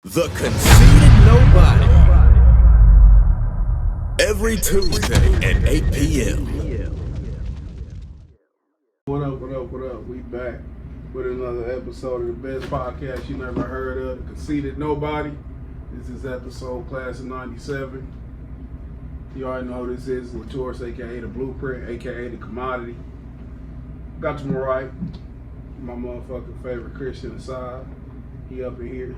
The Conceited Knowbody. Every Tuesday at 8 p.m. What up, what up, what up? We back with another episode of the best podcast you never heard of, The Conceited Knowbody. This is episode class of 97. You already know who this is, Latour's, a.k.a. The Blueprint, a.k.a. The Commodity. Got to my right, my motherfucking favorite Christian aside. He up in here.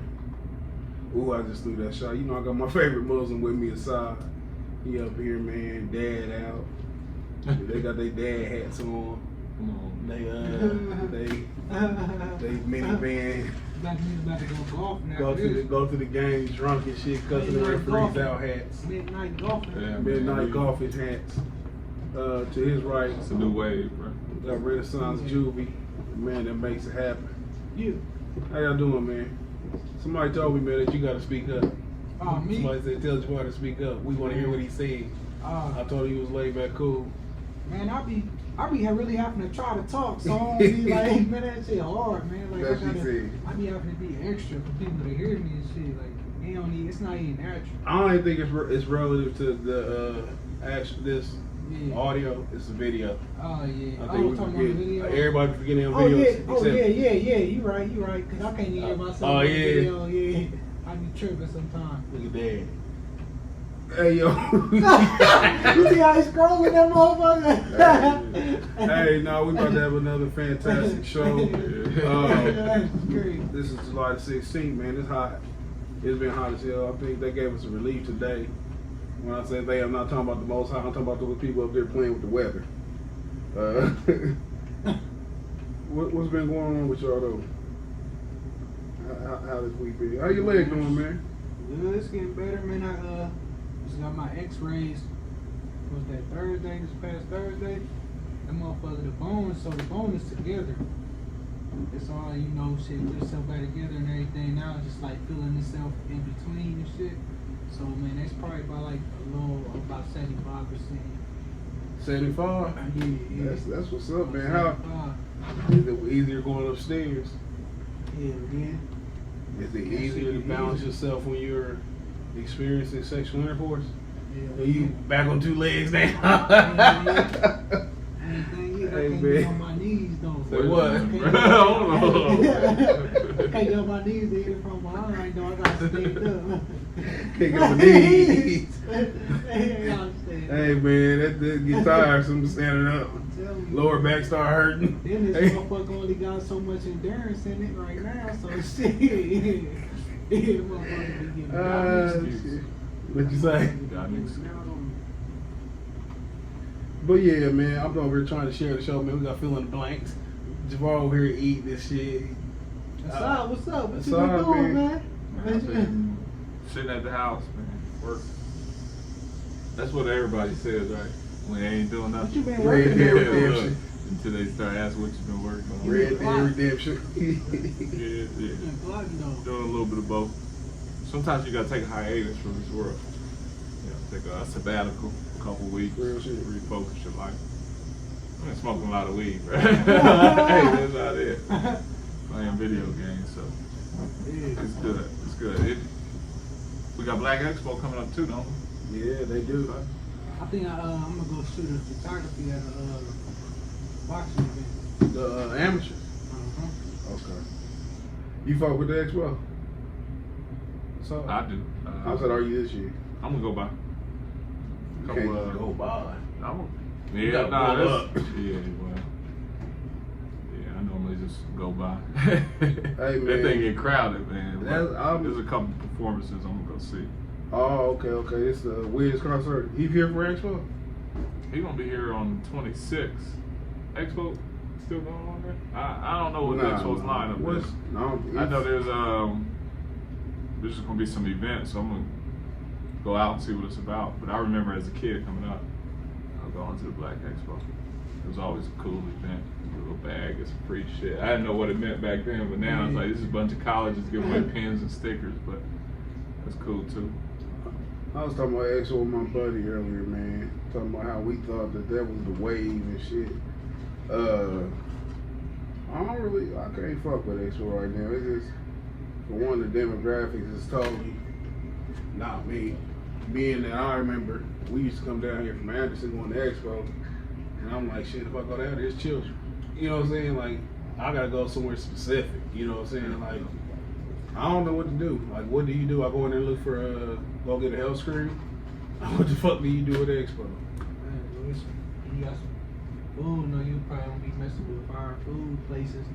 Ooh, I just threw that shot. You know I got my favorite Muslim with me aside. He up here, man. Dad out. They got their dad hats on. They minivan. About to go golf now. Go to the game drunk and shit, cussing the referees out hats. Midnight golfing. Yeah, Midnight golfing hats. To his right, It's a new wave, bro. got Renaissance Juvie, the man that makes it happen. You. How y'all doing, man? Somebody told me, man, that you gotta speak up. Me? Somebody said, tell Jawar to speak up. We want to hear what he said. I told him he was laid back cool. Man, I be really having to try to talk, so I don't be like, man, that shit hard, man. Like, That's what he said. I be having to be extra for people to hear me and shit. Like, it's not even natural. I don't even think it's relative to the this audio. It's a video. Oh, yeah. I think we talking forget. about the video? Everybody forgetting them Oh, videos. yeah. Yeah. You right. Because I can't even hear myself Oh, on the yeah. video. Yeah. I be tripping sometimes. Look at that. Hey, yo. You see how he's scrolling that motherfucker? Hey, no, we about to have another fantastic show. That's great. This is July the 16th, man. It's hot. It's been hot as hell. I think they gave us a relief today. When I say they, I'm not talking about the most hot. I'm talking about those people up there playing with the weather. What's been going on with y'all, though? How this week been? How your leg doing, man? Good, it's getting better, man. I just got my x-rays. Was that Thursday, this past Thursday? That motherfucker, the bone is together. It's all, shit, put itself back together and everything. Now it's just like feeling itself in between and shit. So, man, that's probably about about 75%. 75? Yeah. That's what's up, man. How is it easier going upstairs? Yeah, man. Is it easier to balance yourself when you're experiencing sexual intercourse? Yeah. Are you back on two legs now? Anything, I Hey, can't man. get on my knees, though. Say what? I can't get on my knees to hit it from behind, though. I got to stand up. Kick up my knees. Hey, Hey, man, that get tiresome standing up. I'm telling you. Lower back start hurting. Then this Hey. motherfucker only got so much endurance in it right now, so shit. Motherfucker be getting Shit. What you say? Got an excuse. But yeah, man, I'm over here trying to share the show, man. We got fill in the blanks. Javar over here eating this shit. What's up? What you been Assad, doing, man. man? I've been sitting at the house, man. Working. That's what everybody says, right? When they ain't doing What nothing. you been Red working Dead on? Redemption. Until they start asking what you've been working on. Red Dead Redemption. Yeah. You been plotting, though. Doing a little bit of both. Sometimes you gotta take a hiatus from this world. Take a sabbatical, a couple weeks, Real shit. refocus your life. I've been smoking a lot of weed, right? Hey, that's about it. Playing video games, so it's good. It's good. We got Black Expo coming up too, don't we? Yeah, they do. I think I'm gonna go shoot a photography at a boxing event. The amateurs. Okay. You fuck with the expo? So I do. How said are you this year? I'm gonna go by. You can't just go by. You gotta pull up. Yeah, well. Yeah, I normally just go by. Hey, That man. thing get crowded, man. That's- There's a couple performances I'm gonna go see. Oh, okay. It's the Wiz concert. He here for expo? He gonna be here on the 26th. Expo still going on there? I don't know what the Expo's lineup is. No, I know there's just gonna be some events, so I'm gonna go out and see what it's about. But I remember as a kid coming up, going to the Black Expo. It was always a cool event. A little bag of some free shit. I didn't know what it meant back then, but now it's like this is a bunch of colleges giving away pins and stickers, but that's cool too. I was talking about expo with my buddy earlier, man. Talking about how we thought that was the wave and shit. I can't fuck with expo right now. It's just for one, the demographics is totally not me. Being that I remember we used to come down here from Anderson going to Expo, and I'm like, shit, if I go down there, it's children. You know what I'm saying? Like, I gotta go somewhere specific. You know what I'm saying? Like, I don't know what to do. Like, what do you do? I go in there and look for go get a health screen. What the fuck do you do at the Expo? Man, listen, you got some food. No, you probably don't be messing with fire food places.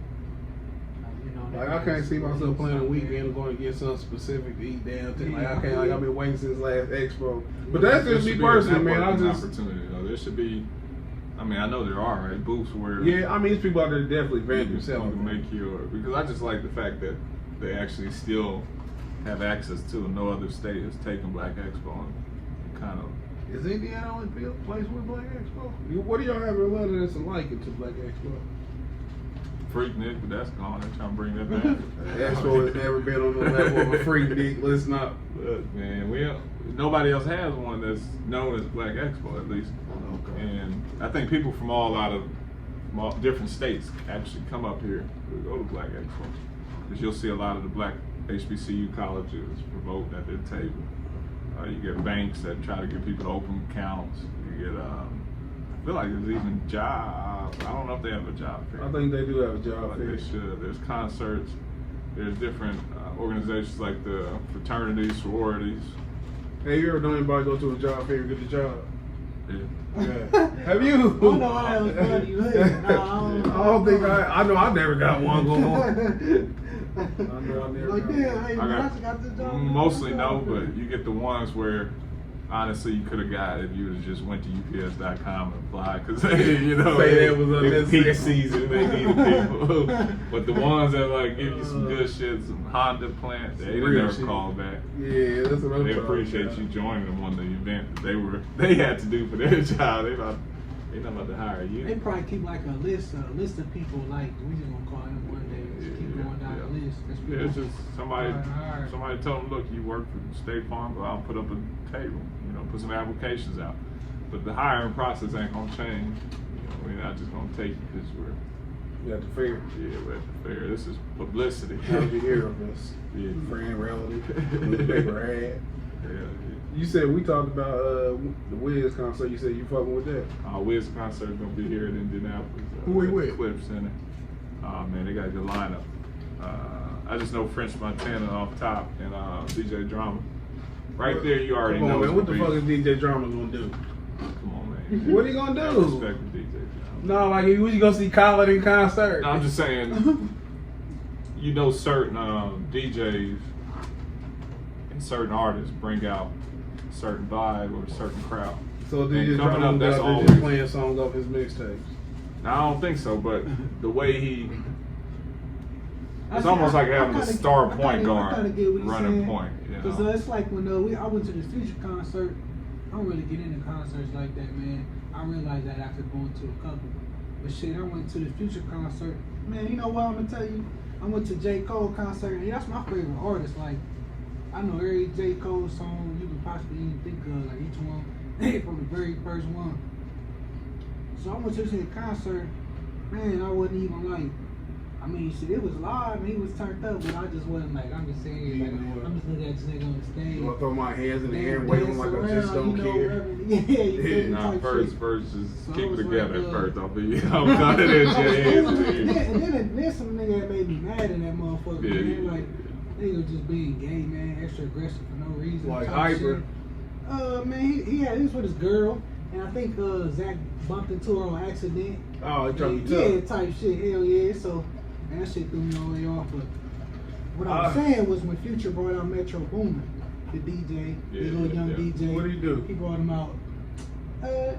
You know, Like, I can't see myself playing a weekend going to get something specific to eat damn thing. Like, I can't. Like, I've been waiting since last Expo. But that's just me personally, man. I just opportunity. There should be. I mean, I know there are right booths where I mean, it's people out there that definitely vent you themselves. can make your, because I just like the fact that they actually still have access to it. No other state has taken Black Expo and kind of. Is Indiana only place with Black Expo? What do y'all have in Atlanta that's like it to Black Expo? Freaknik, but that's gone. They're trying to bring that back. Expo has never been on the level of a Freaknik. Let's not. Look, man, nobody else has one that's known as Black Expo, at least. Okay. And I think people from all different states actually come up here to go to Black Expo, because you'll see a lot of the Black HBCU colleges promote at their table. You get banks that try to get people to open accounts. You get, I feel like there's even jobs. I don't know if they have a job fair. I think they do have a job Like fair. they should. There's concerts. There's different organizations like the fraternities, sororities. Hey, you ever done anybody go to a job fair and get the job? Yeah. Yeah. Have you? I don't know why that was funny. You heard? No, I don't think I know I never got one going on. I know I never Like, got damn, one. hey, man, I got this job. Mostly no, but you get the ones where honestly you could have got if you just went to UPS.com and applied, because you know Say that was it's unnecessary. peak season, they needed people. But the ones that like give you some good shit, some Honda plant, they real never shit. call back. Yeah, that's what I'm They talking appreciate about. you joining them on the event that they had to do for their job. They not about to hire you. They probably keep like a list of people, like, we just gonna call them one day. Just keep going down the list. That's Yeah, it's just somebody Alright. told them, look, you work for State Farm, but I'll put up a table, put some applications out. But the hiring process ain't gonna change. We're not just gonna take you because You got the fair. we're at the fair. This is publicity. How did you hear of us? Yeah. Friend, relative, newspaper ad. Yeah. You said we talked about the Wiz concert. You said you fucking with that. Wiz concert gonna be here in Indianapolis. Who we at with? Cliff Center. Man, they got a good lineup. I just know French Montana off top and DJ Drama. Right there, you already Come know. on, man. it's What the gonna fuck be- is DJ Drama gonna do? Come on, man. What he gonna I do? respect the DJ Drama. No, like we you gonna see Khaled in concert. No, I'm just saying, certain DJs and certain artists bring out a certain vibe or a certain crowd. So And DJ coming Drama up, that's out there always- just playing songs off his mixtapes. Now, I don't think so, but the way I it's see, almost like I having a kinda- star I point kinda guard get what he's running saying. point. Cause it's like when I went to the Future concert. I don't really get into concerts like that, man. I realized that after going to a couple. But shit, I went to the Future concert. Man, you know what I'm gonna tell you? I went to J. Cole concert, and that's my favorite artist. Like, I know every J. Cole song you could possibly even think of, like each one from the very first one. So I went to this concert. Man, I wasn't even like. I mean, shit, it was live and he was turned up, but I just wasn't like, I'm just saying, like, I'm just looking at this nigga on the stage. You wanna throw my hands in the air and Dance wave them like I just around, don't care. Yeah, you feel me? Nah, Type first, shit. just So keep I it was together like, first. I'll be, I'm not at your hands in the air. And then some nigga that made me mad in that motherfucker, Yeah, man. yeah, Like, yeah. nigga just being gay, man, extra aggressive for no reason. Like type hyper. shit. Man, he was with his girl, and I think Zach bumped into her on accident. Oh, he trying to be Yeah, tough. type shit, hell yeah. So, man, that shit threw me all the way off. But what I was saying was when Future brought out Metro Boomin, the DJ, the Yeah, little young yeah. DJ. What did he do? He brought him out.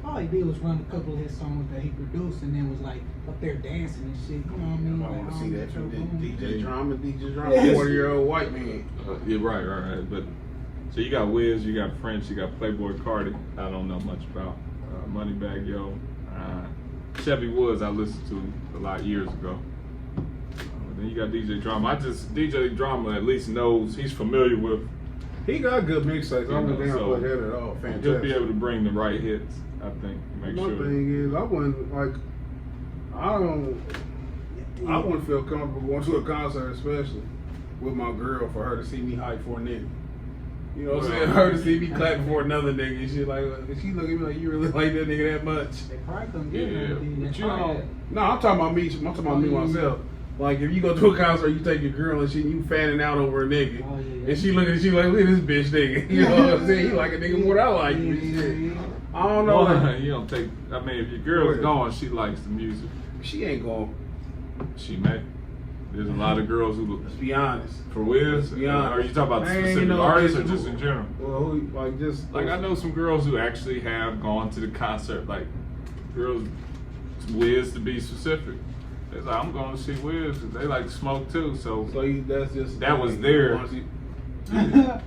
All he did was run a couple of his songs that he produced, and then was like up there dancing and shit. You know what I mean? I want to see that Metro from Boomin. DJ Drama, Yes. 40-year-old white man. Yeah, right. But so you got Wiz, you got French, you got Playboy Cardi. I don't know much about Moneybagg Yo. Chevy Woods I listened to a lot years ago. Then you got DJ Drama. DJ Drama at least knows, he's familiar with. He got good mixtapes. I You know, don't down so for that at all. Fantastic. He'll be able to bring the right hits, I think. Make My sure. thing is, I wouldn't feel comfortable going to a concert, especially with my girl for her to see me hype for a nigga. You know what I'm saying? Her to see me clapping for another nigga and shit. Like, she look at me like, you really like that nigga that much? They probably couldn't get it. But you know, No, I'm talking about me. I'm talking about me myself. Like, if you go to a concert, you take your girl and shit, you fanning out over a nigga. Oh, yeah. And she looking at you like, look at this bitch nigga. You know what I'm saying? He like a nigga more than I like you and shit. I don't know. well, you don't take. I mean, if your girl's gone, she likes the music. She ain't going. She may. There's a lot of girls who. Let's be honest. For Wiz, be honest. are you talking about Man, specific you know, artists or who- just in general? Well, who, like just Like I know some girls who actually have gone to the concert, like girls, Wiz to be specific. It's like I'm going to see Wiz because they like to smoke too. So that's just that was there. Yeah,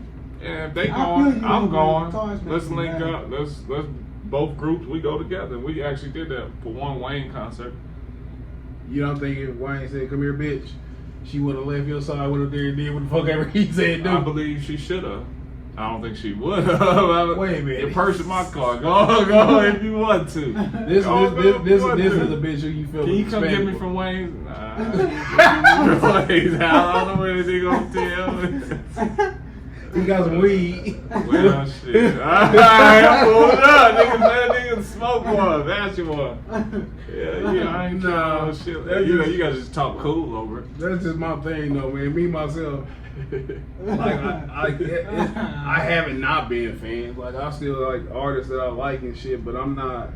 if they I going, feel you, I'm man. going. Cars Let's make me link mad. up. Let's both groups we go together. We actually did that for one Wayne concert. You don't think if Wayne said, "Come here, bitch," she would have left your side, would have there and did what the fuck ever he said, I dude? believe she should have. I don't think she would have. Wait a minute. Your purse in my car. Go if you want to. This Go if you is want a to. bitch who you feel. Can you come get me respectful. from Wayne? Nah. I don't know where they gonna tell. He got some weed. Well, shit. Alright, I'm moving up. Niggas smoke one. That's your one. Yeah, I ain't no shit. You gotta just talk cool over it. That's just my thing, though, man. Me myself, like I haven't not been fans. Like I still like artists that I like and shit, but I'm not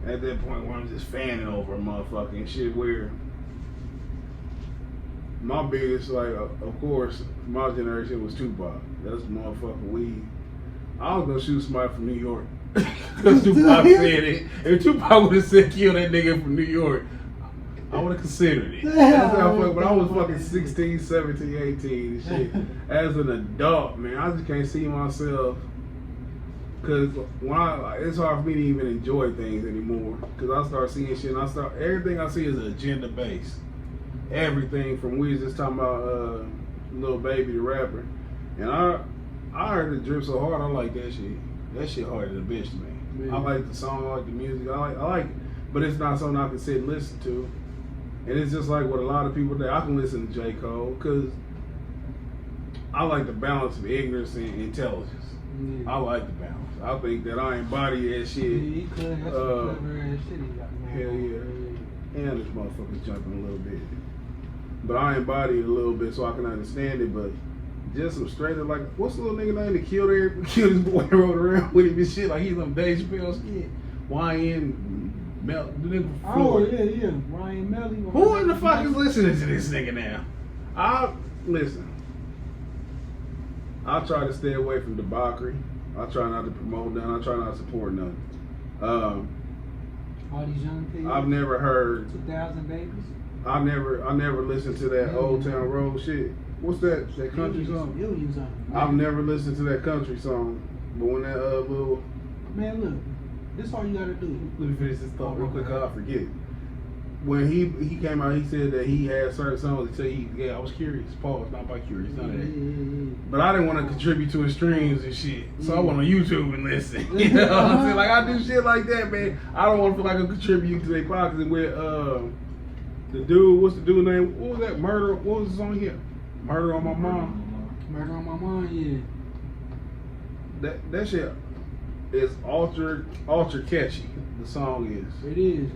at that point where I'm just fanning over a motherfucker and shit. Where my biggest, like, of course, my generation was Tupac. That's motherfucking weed. I was gonna shoot somebody from New York. Because Tupac said it. If Tupac would have said kill that nigga from New York, I would have considered it. That's how I fuck, but I was fucking 16, 17, 18 and shit. As an adult, man, I just can't see myself. Because it's hard for me to even enjoy things anymore. Because I start seeing shit and everything I see is agenda based. Everything from we was just talking about Lil Baby the rapper. And I heard it drip so hard, I like that shit. That shit hard as a bitch to me. I like the song, I like the music, I like it. But it's not something I can sit and listen to. And it's just like what a lot of people do. I can listen to J. Cole because I like the balance of ignorance and intelligence. Yeah. I like the balance. I think that I embody that shit. Yeah, he could. That's some clever ass shit he got going Hell on. yeah. And this motherfucker's jumping a little bit. But I embody it a little bit so I can understand it. But just some straight up, like, what's the little nigga name that killed his boy and rode around with him and shit like he's on Dave Chappelle's shit? YN Mel, the nigga from Oh, Florida. yeah. Ryan Melly. Who in the fuck is listening to this nigga now? Listen. I try to stay away from debauchery. I try not to promote none. I try not to support none. All these young kids. I've never heard. 2,000 babies. I never listened to that Old Town Road shit. What's that country song? Millions of them. I've never listened to that country song. But when that little, Man, look. This all you gotta do. let me finish this thought real quick. I forget. When he came out, he said that he had certain songs that say I was curious. Pause, not by curious, none of that. But I didn't want to contribute to his streams and shit. So I went on YouTube and listen. You know what I'm saying? Like, I do shit like that, man. I don't want to feel like I'm contributing to their pockets. And with the dude, what's the dude name? What was that? Murder, what was the song here? Murder on My Mom. Murder on My Mom, yeah. That shit is ultra catchy. The song is. It is.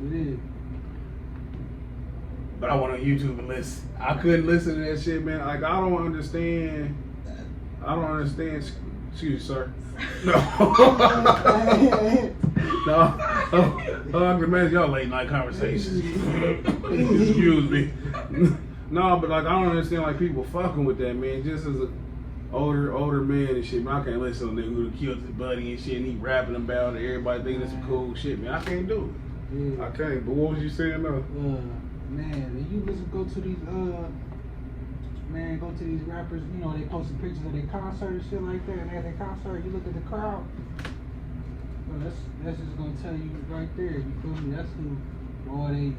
But I went on YouTube and listen. I couldn't listen to that shit, man. Like, I don't understand. Excuse me, sir. No. No. I can imagine y'all late night conversations. Excuse me. No, but like, I don't understand like people fucking with that, man. Just as a older man and shit, man. I can't listen to a nigga who killed his buddy and shit and he rapping about it. Everybody thinking it's some cool shit, man. I can't do it. Yeah. I can't. But what was you saying though? Man, and you listen, go to these rappers, you know, they posting pictures of their concert and shit like that, and at their concert, you look at the crowd, well, that's just gonna tell you right there, you feel me? That's who all they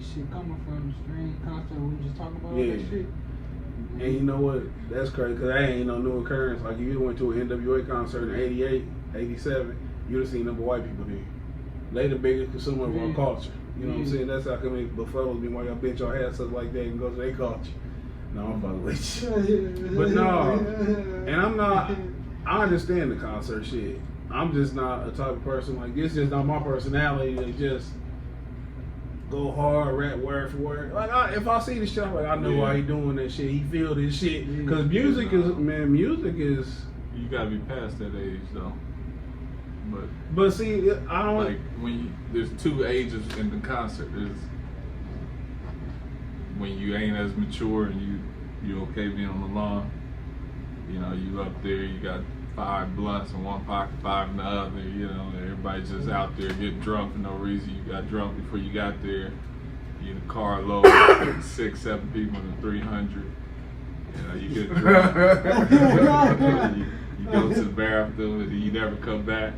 shit coming from, the stream concert, we were just talking about all that shit. And you know what? That's crazy, because that ain't no new occurrence. Like, if you went to an NWA concert in 88, 87, you'd have seen number white people there. They the biggest consumer of our culture. You know what I'm saying? That's how come the fellas be why y'all bench your ass up like that and go to their culture. No, I'm fucking with you. But no, and I'm not. I understand the concert shit. I'm just not a type of person like this. Just not my personality to just go hard, rap word for word. Like if I see the shit, I'm like, I know why he doing that shit. He feel this shit because music is, man. Music is. You gotta be past that age though. But see, I don't like when there's two ages in the concert. There's when you ain't as mature and you okay being on the lawn. You know, you up there, you got 5 blunts in one pocket, 5 in the other. You know, everybody's just out there getting drunk for no reason. You got drunk before you got there. You in a car load, 6, 7 people in the 300. You know, you get drunk. you go to the bathroom and you never come back.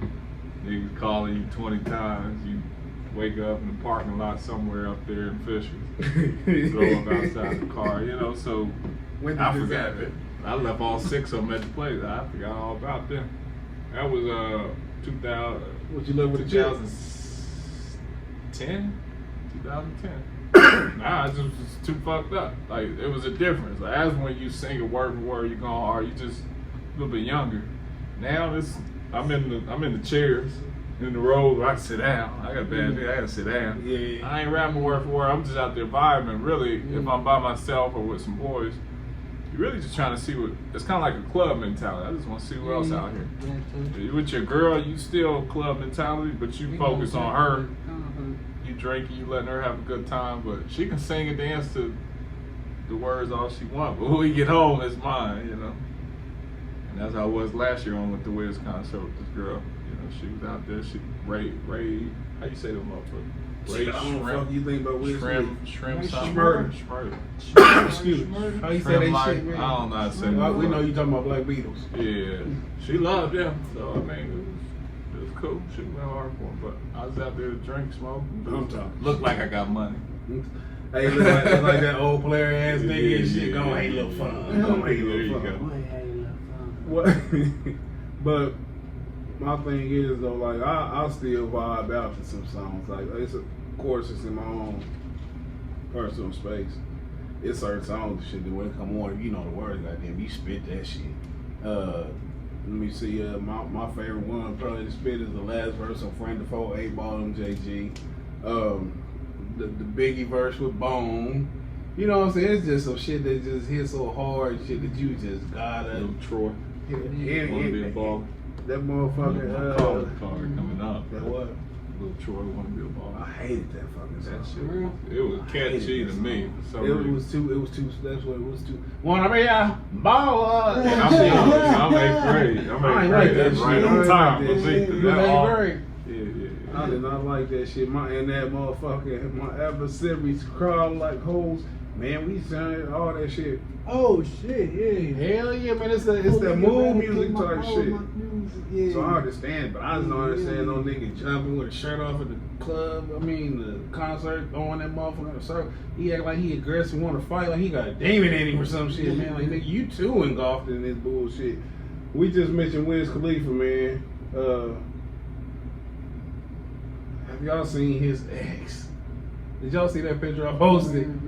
Niggas calling you 20 times. You wake up in the parking lot somewhere up there in Fishers. Throw up outside the car, you know, so I forgot it. I left all 6 of them at the place. I forgot all about them. That was 2000. What you live with 2010? 2010. Nah, I just was too fucked up. Like it was a difference. Like as when you sing a word for word, you going hard. You just a little bit younger. Now I'm in the chairs, in the rows. I can sit down. I got bad day. I gotta sit down. Yeah. I ain't rapping word for word. I'm just out there vibing. Really, if I'm by myself or with some boys, you're really just trying to see what. It's kind of like a club mentality. I just want to see what else out here. With your girl, you still club mentality, but you focus on her. You drinking, you letting her have a good time, but she can sing and dance to the words all she wants. But when we get home, it's mine, you know. And that's how it was last year on with the Wiz concert with this girl. You know, she was out there. She Ray. How you say that motherfucker? Ray I don't know what you think about Wiz. Shrimp something. Schmurder. Excuse me. How you say that like, shit, man? I don't know how to say We that. know you talking about Black Beatles. Yeah, she loved them. So I mean, it was cool. She went hard for him, but I was out there to drink, smoke. I'm talking. Looked like I got money. Hey, look like that old player ass nigga and shit. Go hey, little fun. Go hey, little fun. What? But my thing is though, like I still vibe out to some songs. Like it's of course it's in my own personal space. It's certain songs shit that when it come on, you know the words, goddamn, you spit that shit. Let me see. My favorite one probably to spit is the last verse on Friend the Foe, 8 Ball and JG. The Biggie verse with Bone. You know what I'm saying? It's just some shit that just hits so hard, shit that you just gotta. Little Troy. Wanna be a ball. That motherfucker. Card coming up. That what? Little Troy wanna be a ball. I hated that fucking That song. shit. It was catchy to me. For some It reason. was too. That's what it was too. Wanna be a baller? I'm young. I'm 8th grade. I ain't like that That's shit. right I on ain't time. like that shit. That You was all- 8th grade? Yeah. I did not like that shit. And that motherfucker, my adversaries crawl like hoes. Man, we sang all that shit. Oh shit, yeah. Hell yeah, man. It's that mood music type shit. Yeah. So I understand, but I just don't understand no nigga jumping with a shirt off at the club. I mean, the concert, throwing that motherfucker in the circle. He act like he aggressive, want to fight, like he got a demon in him or some shit, man. Like, nigga, you too engulfed in this bullshit. We just mentioned Wiz Khalifa, man. Have y'all seen his ex? Did y'all see that picture I posted?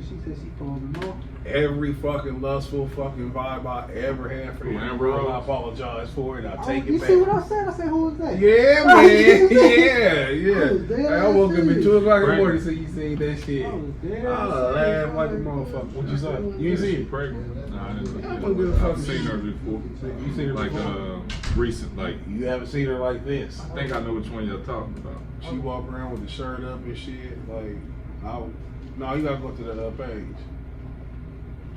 She said she called him off. Every fucking lustful fucking vibe I ever had for him, Amber bro. Rose. I apologize for it. I take You it see back. what I said? I said, who was that? Yeah, Oh, man. you Yeah, yeah. I was dead I woke up at serious. 2 o'clock in the Right. morning, so you seen that shit. I was dead I laughed serious. like a motherfucker. What you say? You ain't see it? Pregnant? Nah, I didn't. I don't give a fuck. I've seen her before. You seen her like before? recent, like You haven't seen her like this. I think I know which one you're talking about. She walk around with the shirt up and shit. Like, no, you gotta go to that page.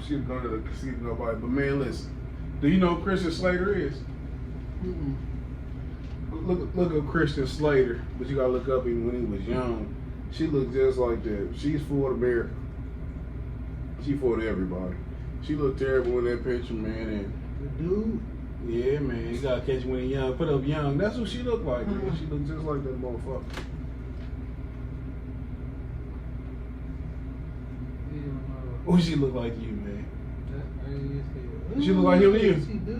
She go to the Conceited Knowbody. But man, listen. Do you know who Christian Slater is? Mm-mm. Look up Christian Slater, but you gotta look up him when he was young. She looked just like that. She's for America. She for everybody. She looked terrible in that picture, man. The dude. And yeah, man, you gotta catch when he young. Put up young. That's what she looked like, man. She looked just like that motherfucker. What she look like to you, man? She look like him to you? She do.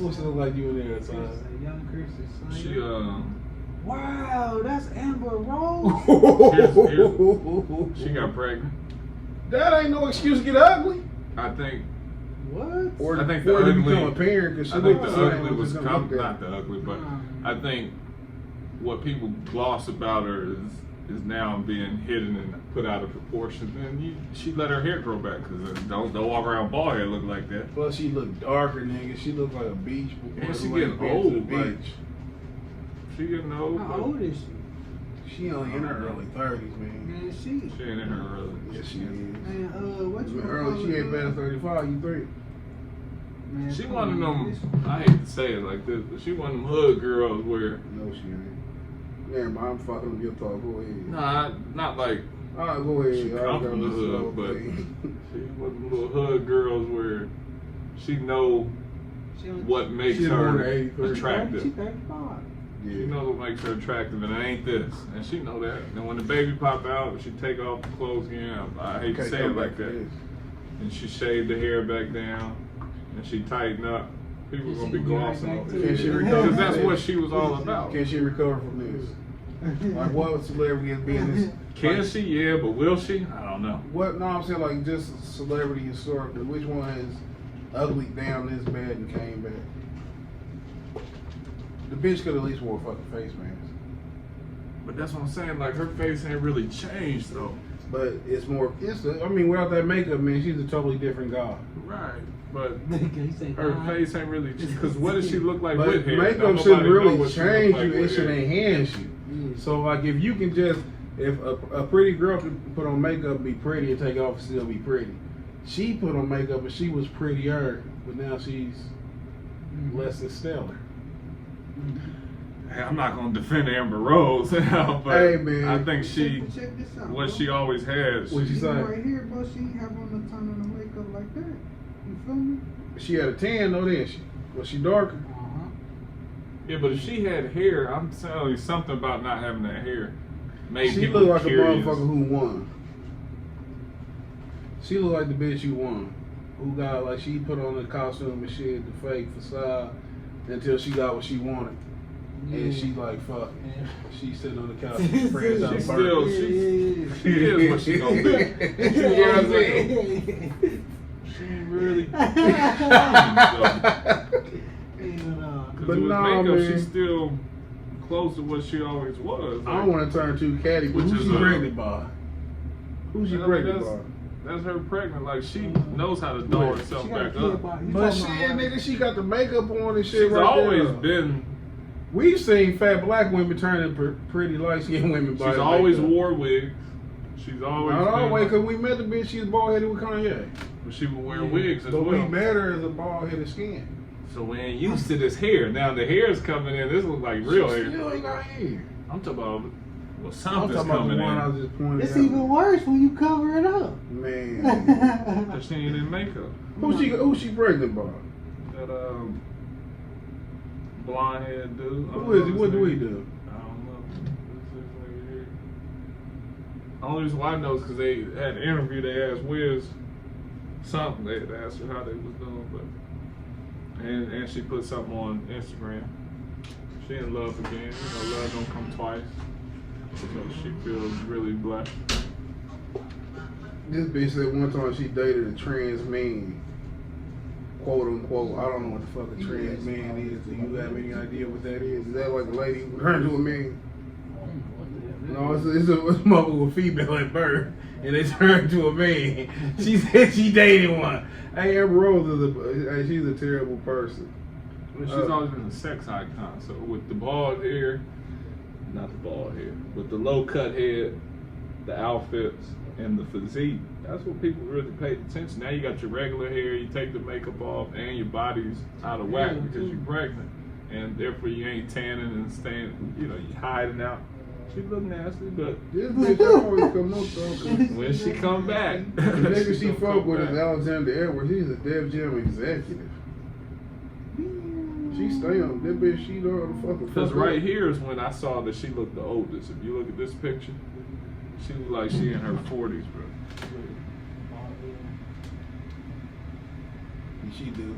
What she look like you in there at the time? Young Christian Slater. She Wow, that's Amber Rose. she got pregnant. That ain't no excuse to get ugly. I think What? Or I think or the to become ugly. a parent. Cause I think the she look ugly like was she's gonna look not that. the ugly, but I think what people gloss about her is now being hidden and put out of proportion. And she let her hair grow back because don't walk around bald head look like that. Plus, she look darker, nigga. She look like a beach. And she like getting been to old, the like- beach. She getting old. How but old is she? She only in her early 30s, man. Man, she. She ain't in her early. Yes, she is. Man, what you Early, she ain't past 35. You think? Man, She come one of on, them. I hate to say it like this, but she one of them hood girls where No, she ain't. Never mind. I'm fucking with your talk. Go ahead. nah, not like All right, go ahead. she come from the hood, but she one of them little hood girls where she know She only- what makes She born in her 83. attractive. She 35. She yeah. knows what makes her attractive, and it ain't this. And she know that. And when the baby pop out, she take off the clothes again. I hate to Okay, say come it like back to that. this. And she shaved the hair back down, and she tighten up. People She gonna be can get right glossing back over to it. Can she recover Because that's from what this? she was all about. Can she recover from this? Like, what celebrity is being this? Can like, she? Yeah, but will she? I don't know. What? No, I'm saying like just celebrity historically. Which one has ugly down this bad and came back? The bitch could at least wore a fucking face mask. But that's what I'm saying. Like her face ain't really changed though. But it's more. I mean, without that makeup, man, she's a totally different guy. Right. But He say, her "God." face ain't really. Because what does she look like But with hair? makeup Don't shouldn't nobody know really what she look change like you. It with should hair. enhance you. Yeah. So like, if you can just, if a pretty girl can put on makeup, be pretty, and take off and still be pretty. She put on makeup and she was prettier, but now she's less than stellar. Hey, I'm not gonna defend Amber Rose, but Hey, man. I think she, Check this out, what bro. she always had. What you She say? right here, bro. She ain't have on the ton of the makeup like that. You feel me? She had a tan though, didn't she? Was she darker? Yeah, but if she had hair, I'm telling you something about not having that hair made She people looked like curious. a motherfucker who won. She looked like the bitch who won. Who got like she put on the costume and shit, the fake facade, until she got what she wanted. And she like fuck. Yeah. She sitting on the couch with friends out She of still, Burger. she is what she gonna be. You know what I'm saying? She really. Because But with nah, makeup, man. she's still close to what she always was. I don't want to turn too catty, but Which who's is, she pregnant by? Who's she I mean, pregnant by? that's her pregnant. Like she knows how to doll Wait, herself She got a back kid up. by- you But talking shit, about- nigga, she got the makeup on and shit She's right always there. been. We've seen fat black women turn into pretty light skinned women by She's the always makeup. wore wigs. She's always. Not been, always, because we met the bitch, she was bald headed with Kanye. But she would wear Yeah. wigs as But well. we met her as a bald headed skin. So we ain't used to this hair. Now the hair is coming in. This looks like real She hair. still ain't got hair. I'm talking about. Well, I'm something's talking about coming the one I in. was just pointing It's out. even worse when you cover it up. Man. Cause she ain't in makeup. Who she pregnant by? That blonde head dude. I don't Who is know he? his What do name. he do? I don't know. This nigga here. The only reason why I know is because they had an interview. They asked Wiz something. They had asked her how they was doing, but and she put something on Instagram. She in love again. You know, love don't come twice. So she feels really blessed. This bitch said one time she dated a trans man. Quote unquote. I don't know what the fuck a trans man is. Do you have any idea what that is? Is that like a lady who turned to a man? No, it's a mother with female at birth, and they turned to a man. She said she dated one. Hey, Amber Rose is she's a terrible person. I mean, she's always been a sex icon. So with the bald hair, not the bald hair, with the low cut head, the outfits, and the physique, that's what people really paid attention. Now you got your regular hair, you take the makeup off, and your body's out of whack because you're pregnant, and therefore you ain't tanning and staying, you know, you hiding out. She look nasty, but This bitch always come up though. when she come back, The nigga she gonna fuck come with is back. Alexander Edwards. He's a Def Jam executive. She stay on that bitch. She know how to fucking Because fuck right up. here is when I saw that she looked the oldest. If you look at this picture, she look like she in her 40s, bro. She do.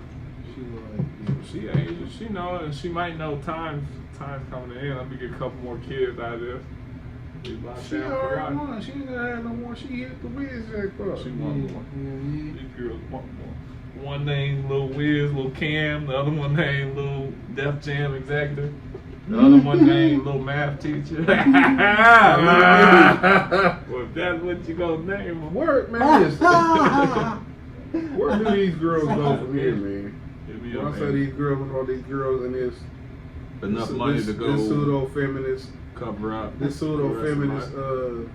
She like. She ages. She know, and she might know time's coming in. Let me get a couple more kids out of this. We locked She down already for won. She ain't gonna have no more. She hit the Wiz jackpot. She won Yeah, more. yeah. These girls want more. One named Lil Wiz, Lil Cam. The other one named Lil Def Jam executive. The other one named Lil Math teacher. Well, if that's what you gonna name them. Where, man, where do these girls go from here, man? Hit me When up, I say man. these girls, all these girls and this Enough money to go This pseudo-feminist, cover up. this the rest of pseudo-feminist life.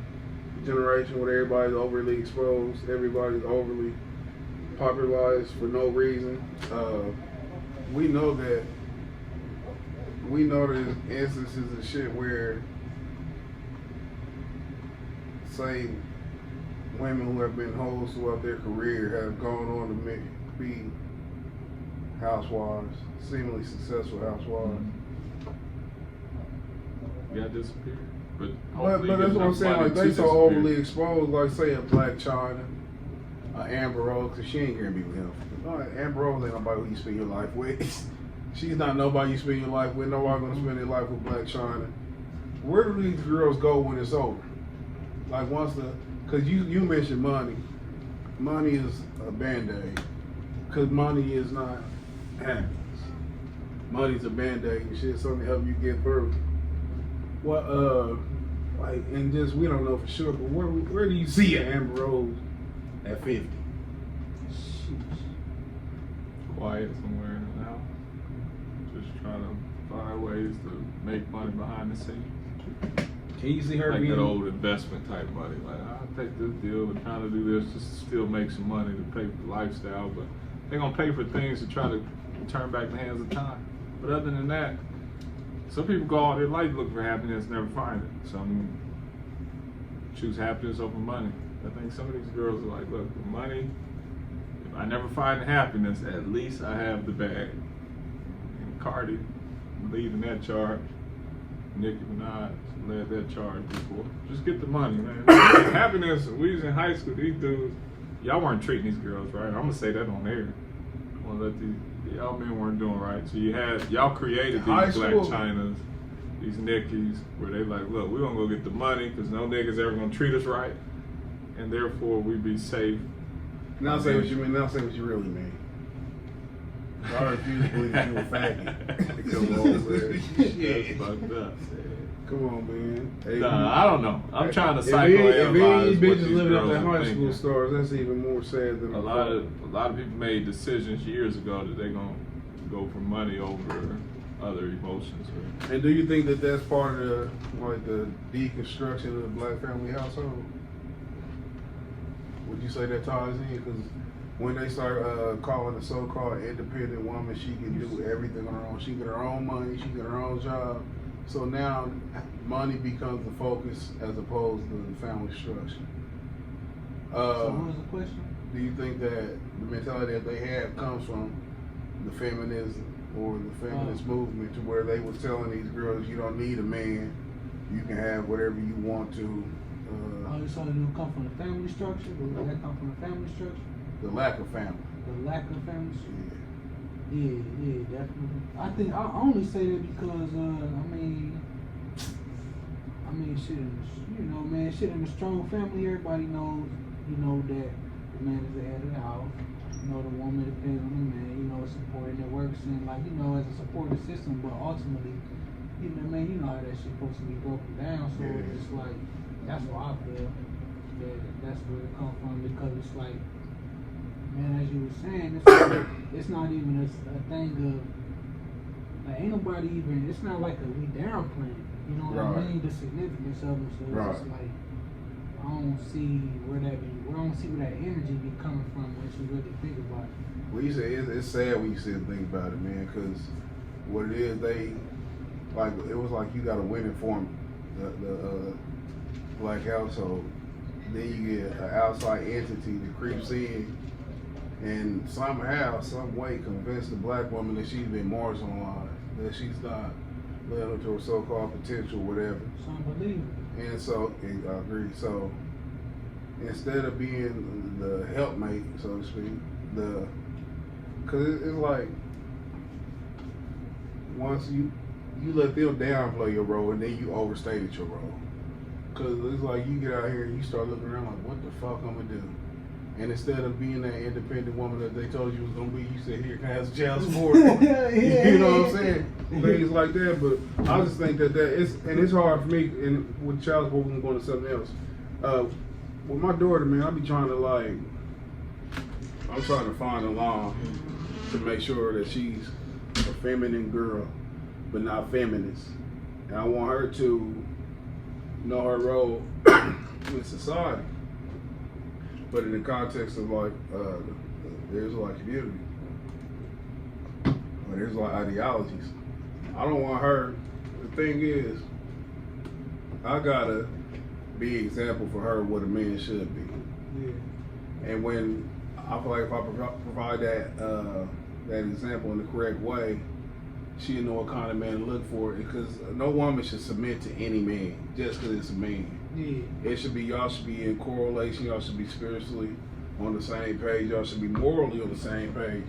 generation where everybody's overly exposed, everybody's overly popularized for no reason. We know there's instances of shit where, say, women who have been hoes throughout their career have gone on to be housewives, seemingly successful housewives. Yeah, disappeared. But But that's what I'm saying. Like they so overly exposed. Like say a Black China, Amber Rose, because she ain't gonna be with him. No, Amber Rose ain't nobody who you spend your life with. She's not nobody you spend your life with. Nobody gonna spend their life with Black China. Where do these girls go when it's over? Like because you mentioned money. Money is a band-aid. Because money is not happiness. Money's a band-aid and shit, something to help you get through. What like, and just we don't know for sure, but where do you see an Amber Rose at 50? Quiet somewhere in the house. Just trying to find ways to make money behind the scenes. Can you see her Like being that old investment type money. Like, I'll take this deal and trying to do this just to still make some money to pay for the lifestyle, but they're gonna pay for things to try to turn back the hands of time. But other than that, some people go all their life looking for happiness and never find it. Some choose happiness over money. I think some of these girls are like, look, the money, if I never find happiness, at least I have the bag. And Cardi leading that charge. Nicki Minaj led that charge before. Just get the money, man. Happiness, we was in high school, these dudes, y'all weren't treating these girls right. I'm gonna say that on air. I'm gonna let y'all men weren't doing right. So y'all created these High Black school. Chinas, these Nickies, where they like, look, we're gonna go get the money because no niggas ever gonna treat us right. And therefore we be safe. Now say what you mean, now say what you really mean. I refuse to believe that you a faggot. Come on, man. That's fucked up. Come on, man. Hey, Nah, I don't know. I'm trying to if any psychoanalyze what bitches these living up girls that are high school thinking. stars, that's even more sad than A lot of people made decisions years ago that they're gonna go for money over other emotions. And do you think that that's part of the deconstruction of the Black family household? Would you say that ties in? Because when they start calling a so-called independent woman, she can do everything on her own. She get her own money, she get her own job. So now money becomes the focus as opposed to the family structure. So what was the question? Do you think that the mentality that they have comes from the feminism or the feminist movement to where they was telling these girls, you don't need a man, you can have whatever you want to. You saw it come from the family structure? Does that come from the family structure? The lack of family. The lack of family structure? Yeah. Yeah, definitely. I think I only say that because shit. Man, shit in a strong family, everybody knows. You know that the man is the head of the house. You know the woman depends on the man. You know supporting it works and as a supportive system. But ultimately, you know how that shit supposed to be broken down. So Yeah. it's like that's why I feel that's where it comes from because it's like. Man, as you were saying, it's not even a thing of like ain't nobody even. It's not like we downplaying. You know what I mean? The significance of it. So it's just like I don't see where that energy be coming from once you really think about it. Well, you say it's sad when you sit and think about it, man. Because what it is, it was like you got a winning formula, the Black household. Then you get an outside entity that creeps in. And somehow, some way, convince the Black woman that she's been marginalized, that she's not living up to her so-called potential, whatever. It's unbelievable. And so, I agree. So, instead of being the helpmate, so to speak, because it's like once you let them downplay your role, and then you overstated your role. Cause it's like you get out here and you start looking around like, what the fuck I'm gonna do? And instead of being that independent woman that they told you was gonna be, you said, here, can I have some child support? You know what I'm saying? Things like that. But I just think that it's hard for me. And with child support, we're going to something else. With my daughter, man, I be trying to I'm trying to find a line to make sure that she's a feminine girl, but not feminist. And I want her to know her role in society, but in the context of there's community, or there's ideologies. I don't want her. The thing is, I gotta be an example for her what a man should be. Yeah. And when I feel like if I provide that example in the correct way, she'll know what kind of man to look for. Because no woman should submit to any man just because it's a man. Yeah. Y'all should be in correlation. Y'all should be spiritually on the same page. Y'all should be morally on the same page.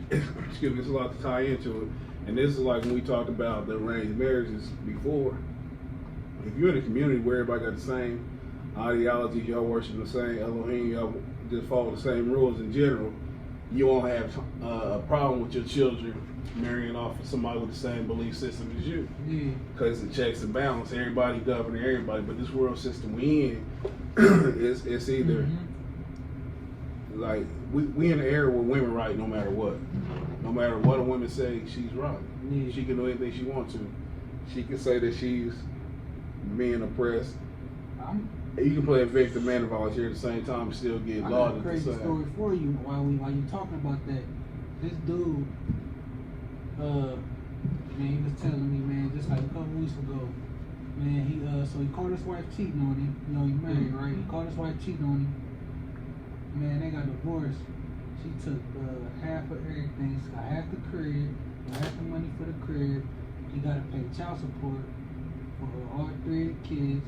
Excuse me, there's a lot to tie into it. And this is like when we talked about the arranged marriages before. If you're in a community where everybody got the same ideology, y'all worship the same Elohim, y'all just follow the same rules in general, you won't have a problem with your children marrying off of somebody with the same belief system as you. Yeah. Because the checks and balance, everybody governing everybody. But this world system we in, it's either like we in an era where women right no matter what. No matter what a woman say, she's right. Yeah. She can do anything she wants to. She can say that she's being oppressed. You can play a victim and a volunteer at the same time and still get I lauded. got a crazy story for you while you talking about that. This dude, man, he was telling me, man, just like a couple weeks ago, man, he caught his wife cheating on him. You know, he married, right? He caught his wife cheating on him. Man, they got divorced. She took half of everything. She got half the crib, half the money for the crib. He got to pay child support for all 3 of the kids.